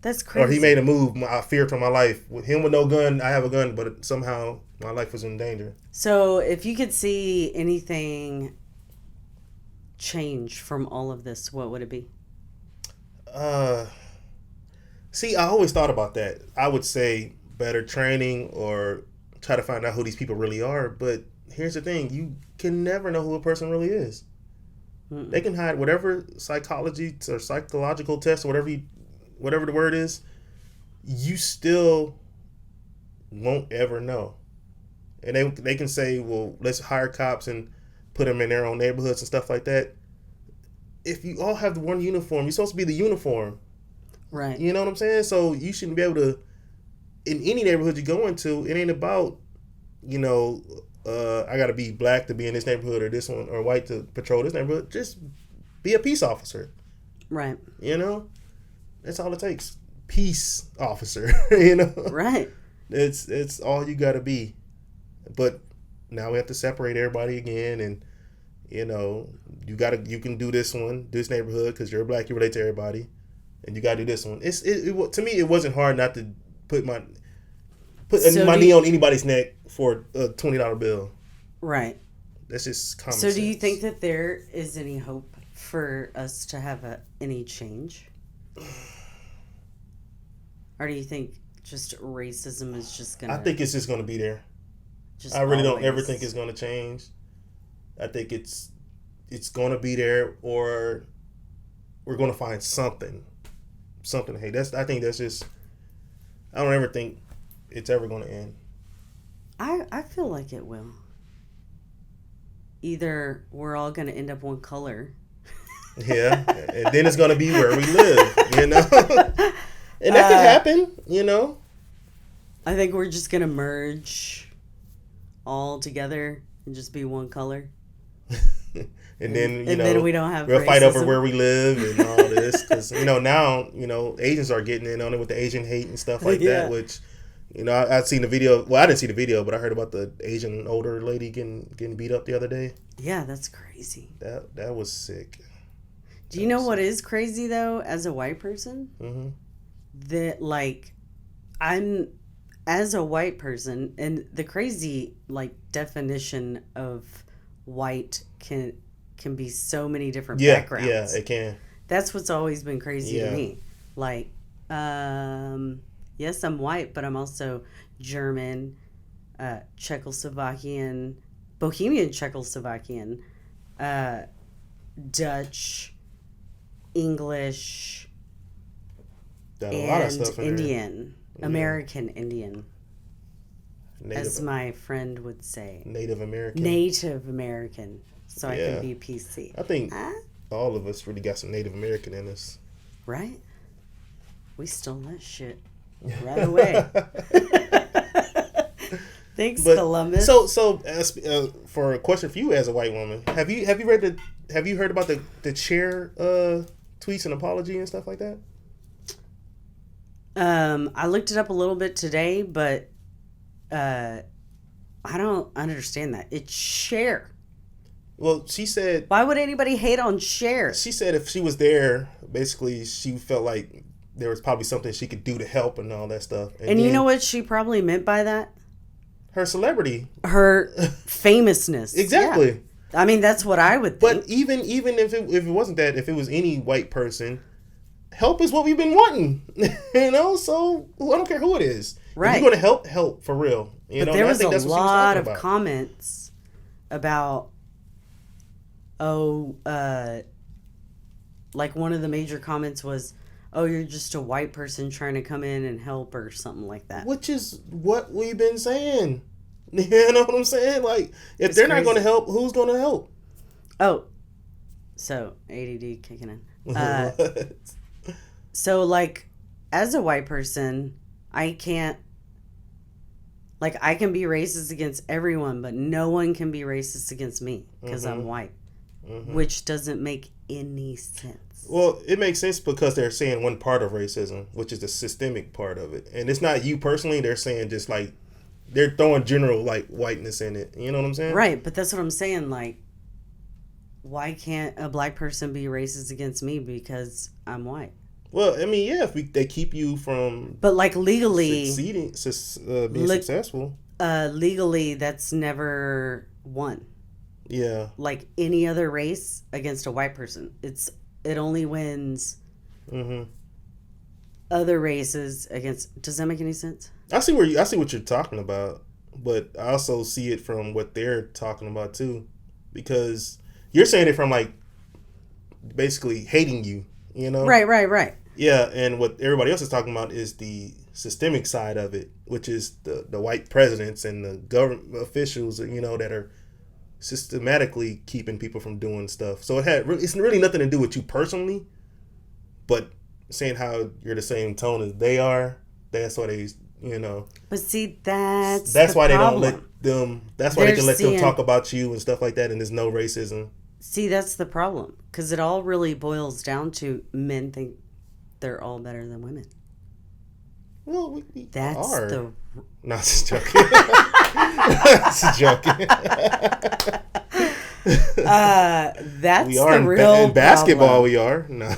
That's crazy. Or he made a move. I feared for my life. With him with no gun, I have a gun, but somehow my life was in danger. So if you could see anything change from all of this, what would it be? See, I always thought about that. I would say better training or try to find out who these people really are. But here's the thing. You can never know who a person really is. Mm-mm. They can hide whatever psychology or psychological test or whatever the word is. You still won't ever know. And they can say, well, let's hire cops and put them in their own neighborhoods and stuff like that. If you all have the one uniform, you're supposed to be the uniform. Right. You know what I'm saying? So you shouldn't be able to, in any neighborhood you go into, it ain't about, I got to be black to be in this neighborhood or this one, or white to patrol this neighborhood. Just be a peace officer. Right. That's all it takes. Peace officer. Right. It's all you got to be. But now we have to separate everybody again, and you can do this neighborhood because you're black, you relate to everybody, and you got to do this one. To me, it wasn't hard not to put my knee on anybody's neck for a $20 bill. Right. That's just common sense. So do you think that there is any hope for us to have any change? Or do you think just racism is just going to... I think it's just going to be there. I really don't ever think it's going to change. I think it's going to be there, or we're going to find something to hate. I think that's just... I don't ever think it's ever going to end. I feel like it will. Either we're all going to end up one color. Yeah, and then it's going to be where we live, And that could happen, I think we're just going to merge all together and just be one color. and then, then we don't have we'll racism. fight over where we live and all this. Because, now, Asians are getting in on it with the Asian hate and stuff like that, which... I've seen the video. Well, I didn't see the video, but I heard about the Asian older lady getting beat up the other day. Yeah, that's crazy. That was sick. Do you know what is crazy, though, as a white person? Mm-hmm. That, I'm, as a white person, and the crazy, definition of white can be so many different backgrounds. Yeah, it can. That's what's always been crazy to me. Yes, I'm white, but I'm also German, Czechoslovakian, Bohemian Czechoslovakian, Dutch, English, and a lot of stuff Indian, American Indian, as my friend would say. Native American. So I can be PC. I think all of us really got some Native American in us. Right? We stole that shit. Right away. Thanks, Columbus. So for a question for you as a white woman, have you heard about the chair tweets and apology and stuff like that? I looked it up a little bit today, but I don't understand that. It's Cher. Well, she said... Why would anybody hate on Cher? She said if she was there, basically she felt like there was probably something she could do to help and all that stuff. And you know what she probably meant by that? Her celebrity. Her famousness. Exactly. Yeah. I mean, that's what I would think. But even if it wasn't that, if it was any white person, help is what we've been wanting. So I don't care who it is. Right. If you're going to help for real. But there was a lot of comments about, one of the major comments was, oh, you're just a white person trying to come in and help or something like that. Which is what we've been saying. You know what I'm saying? Like, if It's they're not crazy. going to help, who's going to help? Oh, so ADD kicking in. What? So, like, as a white person, I can't, like, I can be racist against everyone, but no one can be racist against me because I'm white, which doesn't make any sense. Well, it makes sense because they're saying one part of racism, which is the systemic part of it. And it's not you personally. They're saying just like, they're throwing general, like, whiteness in it. You know what I'm saying? Right, but that's what I'm saying. Like, why can't a black person be racist against me because I'm white? Well, I mean, yeah, if they keep you from But, like, legally, being successful. Legally, that's never won. Yeah. Like any other race against a white person, it only wins other races against. Does that make any sense? I see what you're talking about, but I also see it from what they're talking about too, because you're saying it from, like, basically hating you, you know? Right. Yeah, and what everybody else is talking about is the systemic side of it, which is the white presidents and the government officials, you know, that are systematically keeping people from doing stuff. So it's really nothing to do with you personally, but saying how you're the same tone as they are, that's why they, you know. But see, that's why they don't problem. let them. That's why they can let them seeing- talk about you and stuff like that, and there's no racism. See, that's the problem, because it all really boils down to men think they're all better than women. Well, we That's are. the. No, just joking. Just joking. That's We are the real in basketball. problem. We are. No.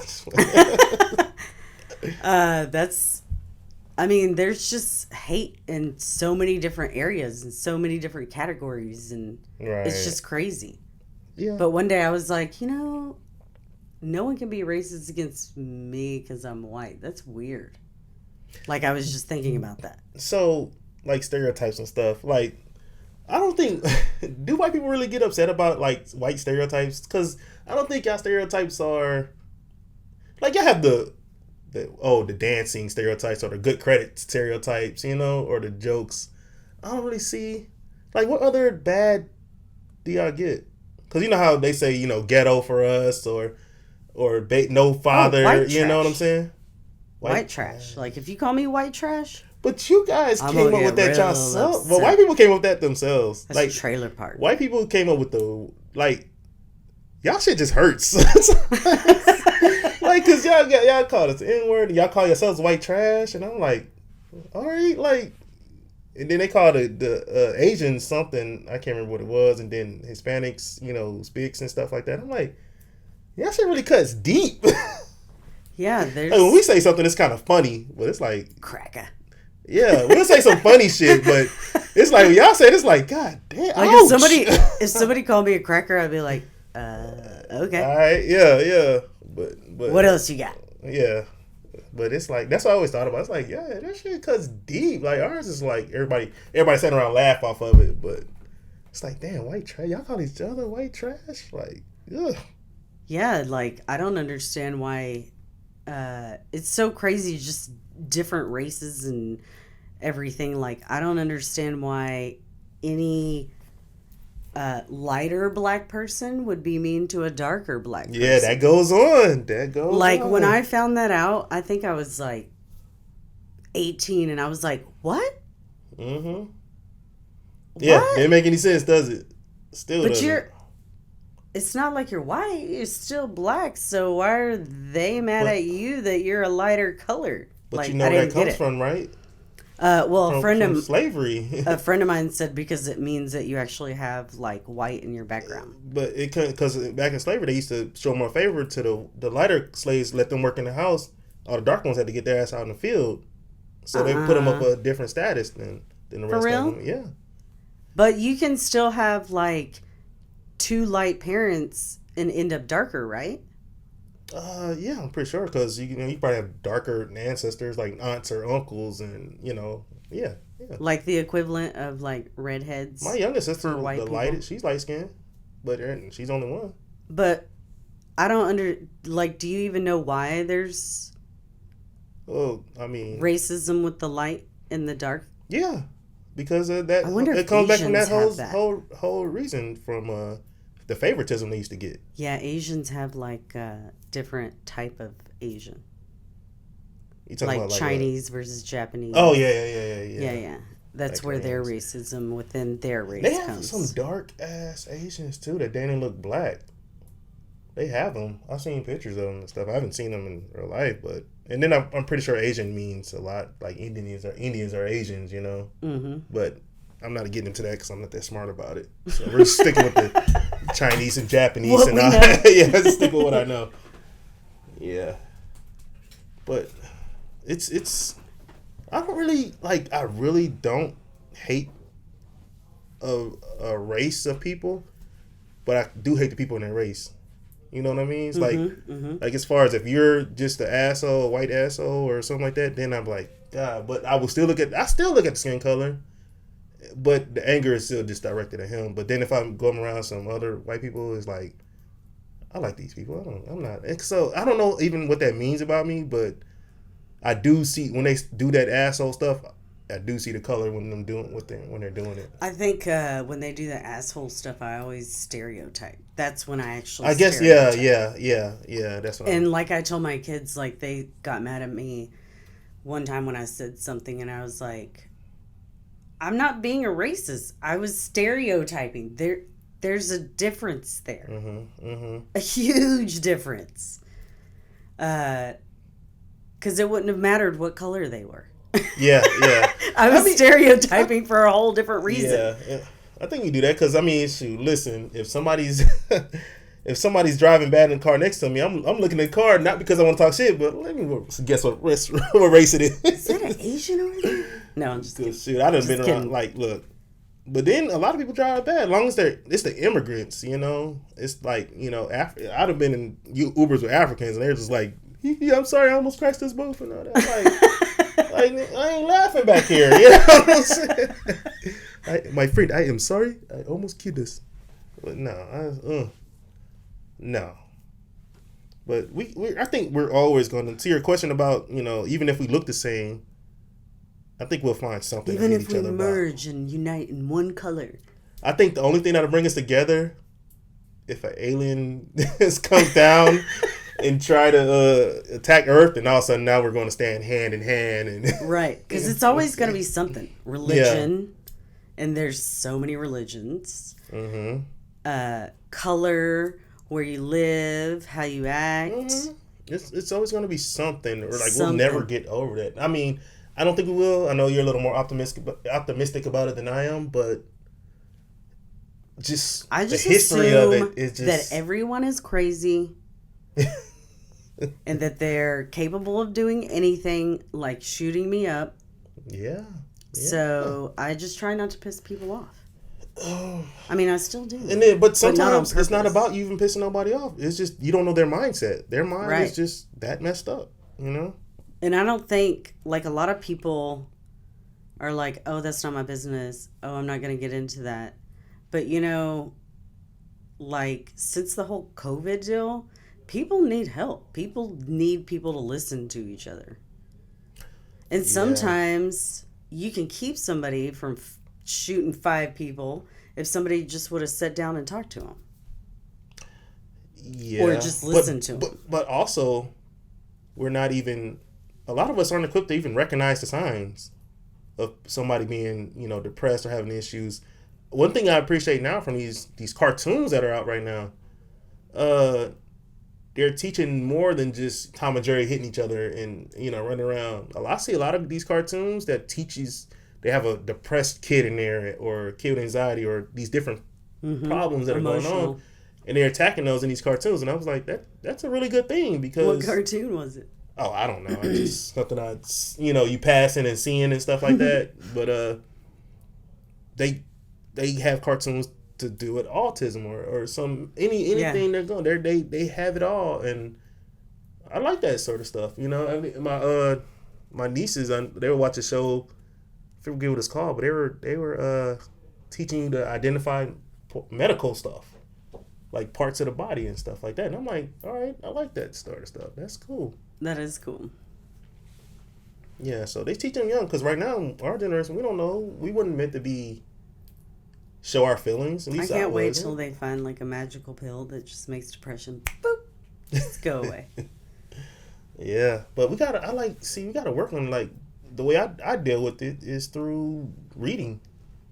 That's. I mean, there's just hate in so many different areas and so many different categories, and Right. it's just crazy. Yeah. But one day I was like, no one can be racist against me because I'm white. That's weird. Like, I was just thinking about that. So, like, stereotypes and stuff. Like, I don't think do white people really get upset about, like, white stereotypes? Because I don't think y'all stereotypes are like, y'all have the dancing stereotypes or the good credit stereotypes, you know, or the jokes. I don't really see, like, what other bad do y'all get? Because you know how they say, you know, ghetto for us or no father, white you know what I'm trash. saying? White trash. Like, if you call me white trash, But you guys I'm came gonna up with get that real yourself. upset. But white people came up with that themselves. that's Like, the trailer park. white people came up with the, like, y'all shit just hurts. Like, cause y'all call us the N-word, y'all call yourselves white trash, and I'm like, all right, like, and then they call the Asians something, I can't remember what it was, and then Hispanics, you know, speaks and stuff like that. I'm like, y'all shit really cuts deep. Yeah, there's Like, when we say something, it's kind of funny, but it's like, cracker. yeah, we'll say some funny shit, but it's like, when y'all say it, it's like, God damn, Like, ouch. if somebody called me a cracker, I'd be like, okay. All right, yeah, but What else you got? Yeah, but it's like, that's what I always thought about. It's like, yeah, that shit cuts deep. Like, ours is like everybody sitting around laugh off of it, but it's like, damn, white trash. Y'all call each other white trash? Like, ugh. Yeah, like, I don't understand why it's so crazy, just different races and everything. Like, I don't understand why any lighter black person would be mean to a darker black person. Yeah, that goes on. Like, when I found that out, I think I was like 18, and I was like, what? Mm-hmm. Yeah, What? didn't make any sense, does it? Still But doesn't. it's not like you're white, you're still black, so why are they mad at you that you're a lighter colored? But like, you know I where didn't that comes get it. from, right? Well, From slavery. a friend of mine said because it means that you actually have like white in your background. But it couldn't, because back in slavery, they used to show more favor to the lighter slaves, let them work in the house. All the dark ones had to get their ass out in the field. So they put them up a different status than the rest For real? of them. Yeah. But you can still have like two light parents and end up darker, right? Yeah, I'm pretty sure, because you probably have darker ancestors, like aunts or uncles, and yeah. Like the equivalent of like redheads. My youngest sister, for white the people. lightest, she's light skinned, but she's only one. But I don't do you even know why there's Well, I mean, Racism with the light and the dark. yeah, because of that. I wonder It if comes back from Asians that whole have that. whole reason from the favoritism they used to get. Yeah, Asians have like a different type of Asian. You talking Like about like Chinese versus Japanese. oh yeah. Yeah. That's Like where their Koreans. racism within their race They have comes. some dark ass Asians too that don't even look black. They have them. I've seen pictures of them and stuff. I haven't seen them in real life, but and then I'm pretty sure Asian means a lot. Like Indians are Asians, you know. Mm-hmm. But I'm not getting into that because I'm not that smart about it. So we're just sticking with the Chinese and Japanese What and we all. know. Yeah, just stick with what I know. Yeah, but it's I don't really like. I really don't hate a race of people, but I do hate the people in that race. You know what I mean? It's like as far as if you're just an asshole, a white asshole, or something like that, then I'm like, God. But I still look at the skin color, but the anger is still just directed at him. But then if I'm going around some other white people, it's like, I like these people. I'm not. So I don't know even what that means about me, but I do see when they do that asshole stuff. I do see the color when they're doing it. I think when they do the asshole stuff, I always stereotype. That's when I actually. I guess stereotype. yeah. That's what. And like I told my kids, like they got mad at me one time when I said something, and I was like, "I'm not being a racist. I was stereotyping. There's a difference there, a huge difference. Because it wouldn't have mattered what color they were. Yeah. I was stereotyping for a whole different reason. Yeah. I think you do that because I mean, shoot, listen, if somebody's driving bad in the car next to me, I'm looking at the car not because I want to talk shit, but let me guess what race it is. Is that an Asian over there? No, I'm just kidding. Shoot, I done Just been around. kidding. Like, look, but then a lot of people drive bad. As long as it's the immigrants, you know. It's like, you know, I'd have been in Ubers with Africans, and they're just like, I'm sorry, I almost crashed this boat and all that. Like, I ain't laughing back here. You know what I'm saying? My friend, I am sorry. I almost killed this. But no, no. But I think we're always going to your question about, you know, even if we look the same, I think we'll find something. Even to hate if each we other merge about. and unite in one color. I think the only thing that'll bring us together, if an alien comes down and try to attack Earth, and all of a sudden now we're going to stand hand in hand. And Right, because it's always going to be something. Religion, and there's so many religions. Color, where you live, how you act. It's always going to be something, or like Something. we'll never get over that. I mean, I don't think we will. I know you're a little more optimistic about it than I am, but I just the history of assume it is just that everyone is crazy and that they're capable of doing anything like shooting me up. Yeah. So I just try not to piss people off. I mean, I still do. And then, but sometimes not on it's not purpose. about you even pissing nobody off. It's just you don't know their mindset. Their mind Right. is just that messed up, you know? And I don't think, like, a lot of people are like, oh, that's not my business. Oh, I'm not going to get into that. But, you know, like, since the whole COVID deal, people need help. People need people to listen to each other. And sometimes you can keep somebody from shooting 5 people if somebody just would have sat down and talked to them. Yeah. Or just listen to them. But also, we're not even... A lot of us aren't equipped to even recognize the signs of somebody being, you know, depressed or having issues. One thing I appreciate now from these cartoons that are out right now, they're teaching more than just Tom and Jerry hitting each other and, you know, running around. I see a lot of these cartoons that teaches... They have a depressed kid in there, or a kid with anxiety, or these different problems that are going on, and they're attacking those in these cartoons. And I was like, that's a really good thing because... What cartoon was it? Oh, I don't know. It's just something you passing and seeing and stuff like that. But they have cartoons to do with autism or some anything they're going. They have it all, and I like that sort of stuff. You know, I mean, my nieces, they would watch a show. I forget what it's called, but they were teaching you to identify medical stuff, like parts of the body and stuff like that. And I'm like, all right, I like that sort of stuff. That's cool. That is cool. Yeah, so they teach them young because right now, our generation, we don't know. We weren't meant to be show our feelings. At I least can't wait wasn't. till they find like a magical pill that just makes depression boop just go away. Yeah, but we gotta work on like the way I deal with it is through reading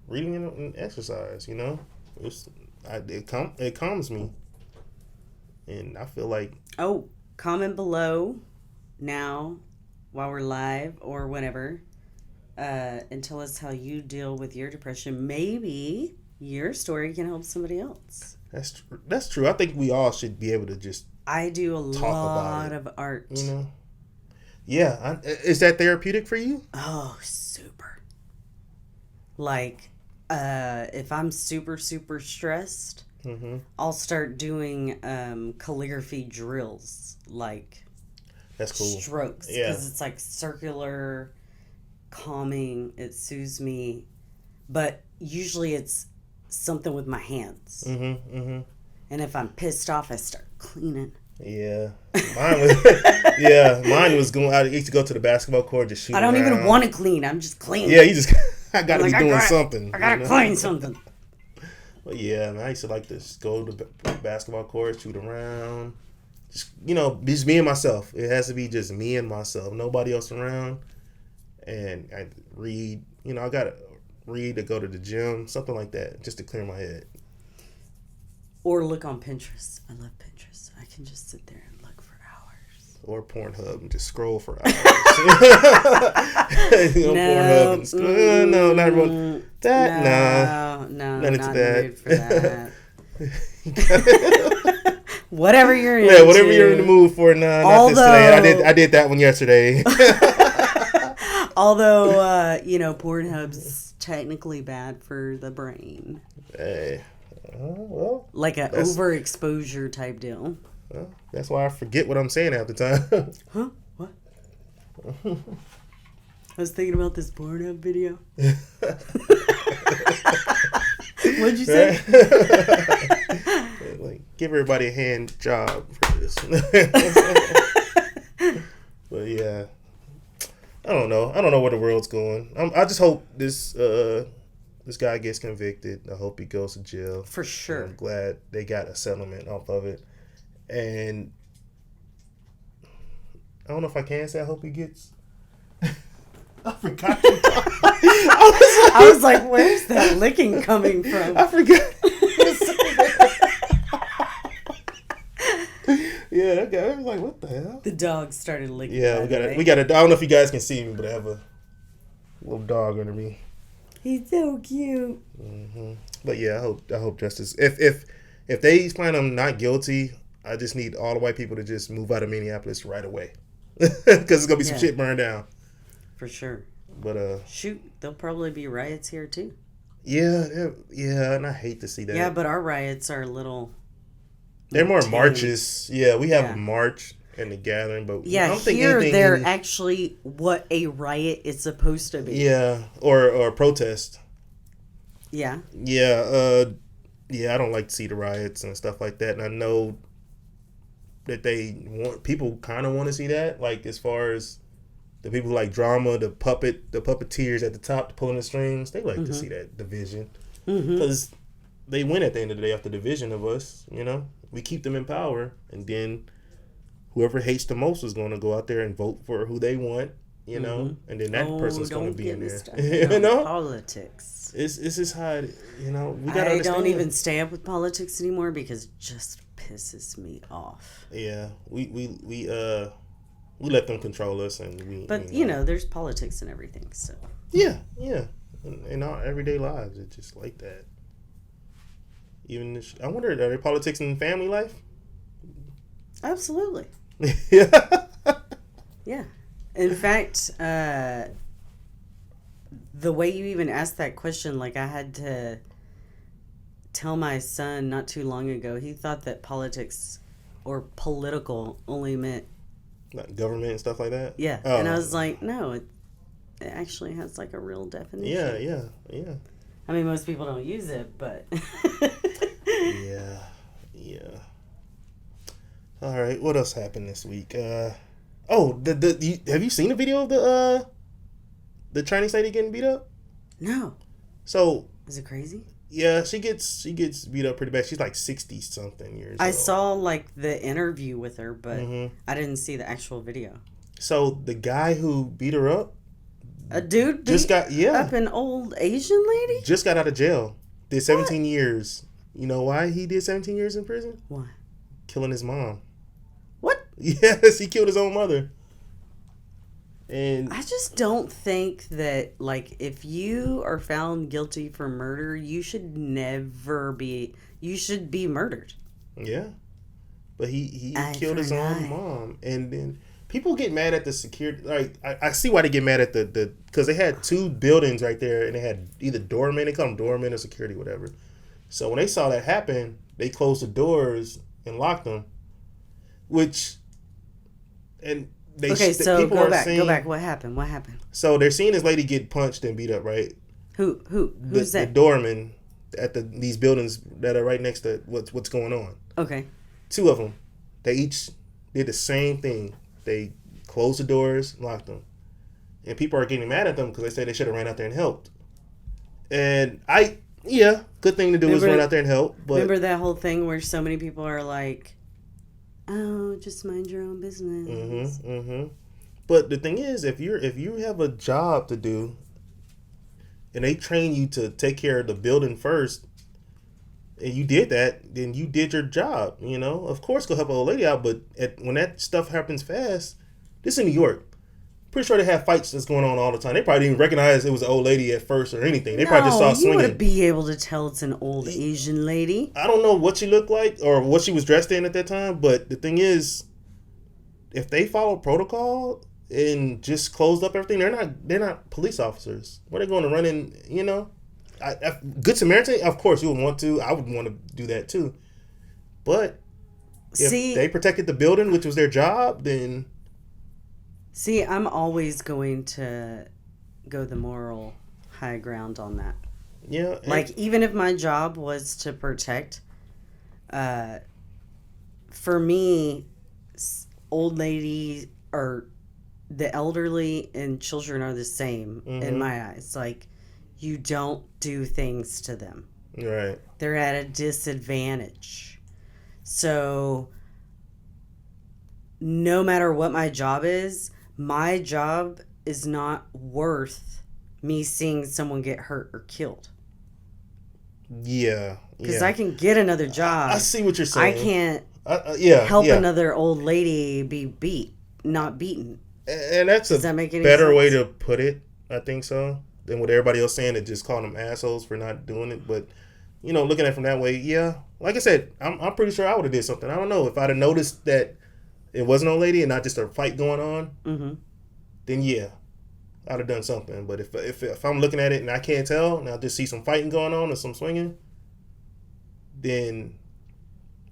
and exercise. You know, it calms me, and I feel like Oh, comment below now while we're live or whenever, and tell us how you deal with your depression. Maybe your story can help somebody else. that's true. I think we all should be able to just I do a talk about lot it. of art. You know, yeah. Is that therapeutic for you? Oh, super. Like, if I'm super, super stressed, Mm-hmm. I'll start doing calligraphy drills, like That's cool. strokes, Yeah. because it's like circular, calming. It soothes me, but usually it's something with my hands. Mm-hmm. Mm-hmm. And if I'm pissed off, I start cleaning. Yeah, mine was. Yeah, mine was going. I used to go to the basketball court just shoot. I don't even around. want to clean. I'm just cleaning. Yeah, you just. I gotta Like, be I doing gotta- something. I gotta you know? clean something. But yeah, man, I used to like to just go to the basketball court, shoot around. Just just me and myself. It has to be just me and myself, nobody else around. And I read. I gotta read to go to the gym, something like that, just to clear my head. Or look on Pinterest. I love Pinterest. I can just sit there and look for hours. Or Pornhub and just scroll for hours. No, Pornhub and scroll. No, not everyone. That No, Not not into in that. the mood for that. Whatever you're into. Yeah, whatever you're in the mood for. Nah, not this today. I did that one yesterday. Although, Pornhub's technically bad for the brain. Hey, well, Like an overexposure type deal. well, that's why I forget what I'm saying half the time. Huh? What? I was thinking about this Pornhub video. What'd you say? Like, give everybody a hand job for this. But yeah, I don't know. I don't know where the world's going. I just hope this guy gets convicted. I hope he goes to jail. For sure. I'm glad they got a settlement off of it. And I don't know if I can say I hope he gets. I forgot. I was like, where's that licking coming from? I forgot. Yeah, that guy was like, what the hell? The dog started licking. Yeah, we got a. I don't know if you guys can see me, but I have a little dog under me. He's so cute. Mm-hmm. But yeah, I hope justice. If they find him not guilty, I just need all the white people to just move out of Minneapolis right away, because it's gonna be some shit burned down. For sure. But shoot, there'll probably be riots here too. Yeah, and I hate to see that. Yeah, but our riots are a little. They're more tame. marches. Yeah, we have a march and a gathering, but Yeah, I don't think here anything they're actually what a riot is supposed to be. Yeah, or a protest. Yeah. Yeah, I don't like to see the riots and stuff like that, and I know that people kind of want to see that, like as far as the people who like drama, the puppeteers at the top pulling the strings, they like to see that division because they win at the end of the day off the division of us. We keep them in power, and then whoever hates the most is going to go out there and vote for who they want. And then that person's going to be in there. Politics. It's just how we got to I understand. don't even stay up with politics anymore because it just pisses me off. Yeah, we let them control us, and But there's politics and everything. So yeah, in our everyday lives, it's just like that. Even I wonder, are there politics in family life? absolutely, Yeah. yeah. In fact, the way you even asked that question, like I had to tell my son not too long ago. He thought that politics or political only meant Like government and stuff like that. yeah, Oh. and I was like, no, it actually has like a real definition. Yeah. I mean, most people don't use it, but Yeah. All right, what else happened this week? Have you seen the video of The Chinese lady getting beat up? No. So is it crazy? Yeah, she gets beat up pretty bad. She's like 60 something years I old. saw like the interview with her, but I didn't see the actual video. So the guy who beat her up, a dude just got up an old Asian lady? Just got out of jail. Did 17 years. You know why he did 17 years in prison? Why? Killing his mom. What? Yes, he killed his own mother. And I just don't think that, like, if you are found guilty for murder, you should you should be murdered. Yeah. But he killed his own mom. And then people get mad at the security. Like, I see why they get mad at the because they had 2 buildings right there, and they had either doormen, they call them doormen or security, whatever. So when they saw that happen, they closed the doors and locked them. So go back. What happened? So they're seeing this lady get punched and beat up, right? Who's that? The doorman at these buildings that are right next to what's going on. Okay. 2 of them, they each did the same thing. They closed the doors, locked them, and people are getting mad at them because they say they should have ran out there and helped. And good thing to do is run out there and help. But remember that whole thing where so many people are like, "Oh, just mind your own business." But the thing is, if you have a job to do, and they train you to take care of the building first, and you did that, then you did your job. You know, of course, go help an old lady out. But when that stuff happens fast, this is in New York. Pretty sure they have fights that's going on all the time. They probably didn't recognize it was an old lady at first or anything. They probably just saw swinging. You would be able to tell it's an old Asian lady. I don't know what she looked like or what she was dressed in at that time, but the thing is, if they follow protocol and just closed up everything, they're not police officers. What are they going to run in? You know, Good Samaritan. Of course, you would want to. I would want to do that too. But if they protected the building, which was their job, then. See, I'm always going to go the moral high ground on that. Yeah. Like, even if my job was to protect, for me, old ladies or the elderly and children are the same in my eyes. Like, you don't do things to them. Right. They're at a disadvantage. So, no matter what my job is not worth me seeing someone get hurt or killed. Yeah. Because I can get another job. I see what you're saying. I can't help another old lady be not beaten. And that's a better way to put it, I think so, than what everybody else saying and just calling them assholes for not doing it. But, you know, looking at it from that way, yeah. Like I said, I'm pretty sure I would have did something. I don't know. If I'd have noticed that it wasn't an old lady and not just a fight going on, then yeah, I'd have done something. But if I'm looking at it and I can't tell and I just see some fighting going on or some swinging, then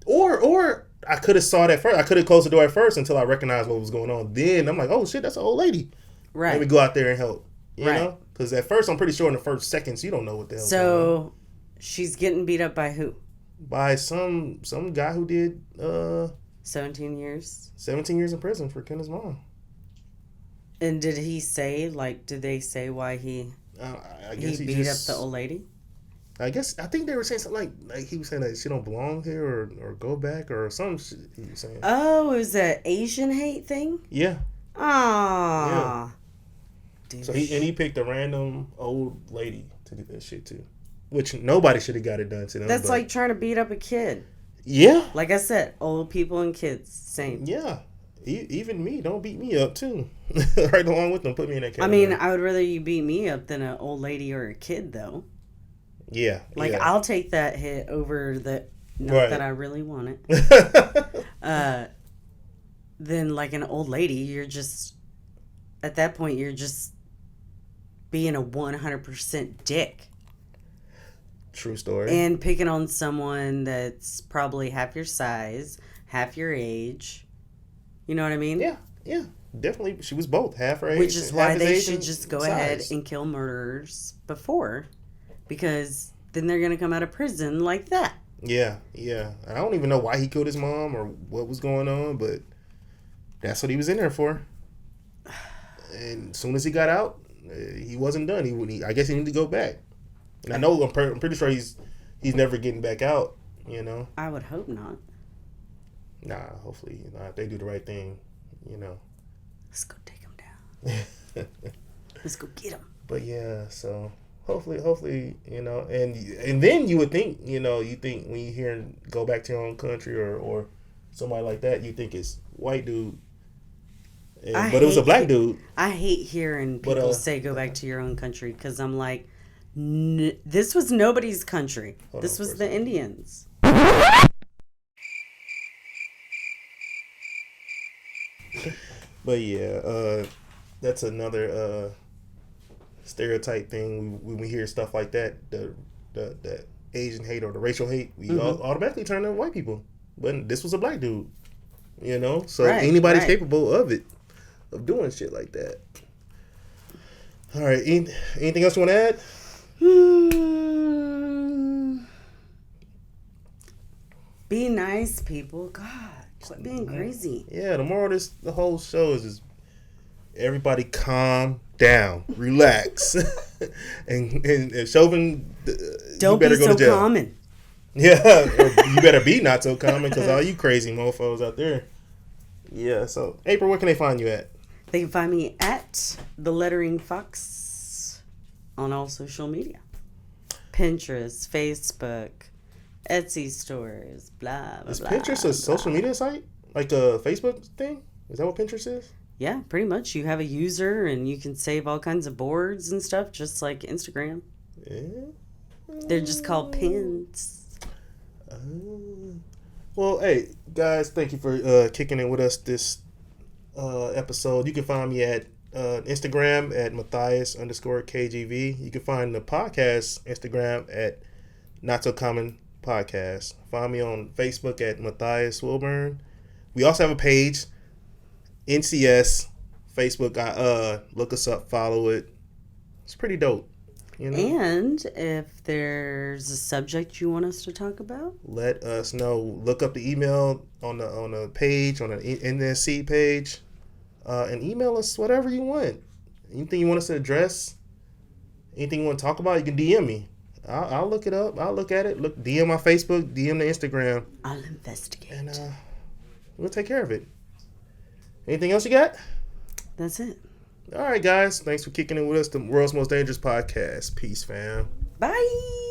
or I could have saw that first. I could have closed the door at first until I recognized what was going on. Then I'm like, oh shit, that's an old lady. Right. Let me go out there and help. You know, because at first I'm pretty sure in the first seconds you don't know what the hell. So she's getting beat up by who? By some guy who did 17 years. 17 years in prison for killing his mom. And did they say why he beat up the old lady? I think they were saying something like he was saying that she don't belong here or go back or some shit he was saying. Oh, it was that Asian hate thing? Yeah. Ah. Yeah. So he picked a random old lady to do that shit too, which nobody should have got it done to them. That's like trying to beat up a kid. Yeah. Like I said, old people and kids, same. Yeah. Even me, don't beat me up too. Right along with them, put me in that category. I mean, I would rather you beat me up than an old lady or a kid, though. Yeah. Like, I'll take that hit over the... Not that I really want it. Then, like, an old lady, you're just... At that point, you're just being a 100% dick. True story. And picking on someone that's probably half your size, half your age. You know what I mean? Yeah, yeah. Definitely. She was both, half her age. Which is why they should just go ahead and kill murderers before. Because then they're going to come out of prison like that. Yeah, yeah. I don't even know why he killed his mom or what was going on, but that's what he was in there for. And as soon as he got out, he wasn't done. I guess he needed to go back. And I know I'm pretty sure he's never getting back out. You know. I would hope not. Nah, hopefully not. If they do the right thing, you know. Let's go take him down. Let's go get him. But yeah, so hopefully, you know, and then you would think, you know, when you hear go back to your own country or somebody like that, you think it's white dude. But it was a black dude. I hate hearing people say go back to your own country because I'm like, this was nobody's country. This was the Indians. But yeah, that's another stereotype thing. When we hear stuff like that, the Asian hate or the racial hate, we automatically turn to white people. But this was a black dude, you know. So anybody's capable of it, of doing shit like that. All right, anything else you want to add? Be nice, people. God, quit being crazy. Yeah, the moral of the whole show is just everybody calm down, relax, and Chauvin, don't you better be go so to jail. common. Yeah, you better be not so common because all you crazy mofos out there. Yeah, so April, where can they find you at? They can find me at the Lettering Fox on all social media. Pinterest, Facebook, Etsy stores, blah, blah, Is blah. Pinterest a social media site? Like a Facebook thing? Is that what Pinterest is? Yeah, pretty much. You have a user and you can save all kinds of boards and stuff, just like Instagram. Yeah. They're just called pins. Well, hey, guys, thank you for kicking in with us this episode. You can find me at Instagram at Matthias_KGV. You can find the podcast Instagram at Not So Common Podcast. Find me on Facebook at Matthias Wilburn. We also have a page, NCS Facebook. Look us up, follow it. It's pretty dope. You know? And if there's a subject you want us to talk about, let us know. Look up the email on the page, on the NSC page, and email us whatever you want. Anything you want us to address, anything you want to talk about, you can DM me. I'll look it up. I'll look at it. Look, DM my Facebook, DM the Instagram. I'll investigate. And we'll take care of it. Anything else you got? That's it. All right, guys. Thanks for kicking in with us. The world's most dangerous podcast. Peace, fam. Bye.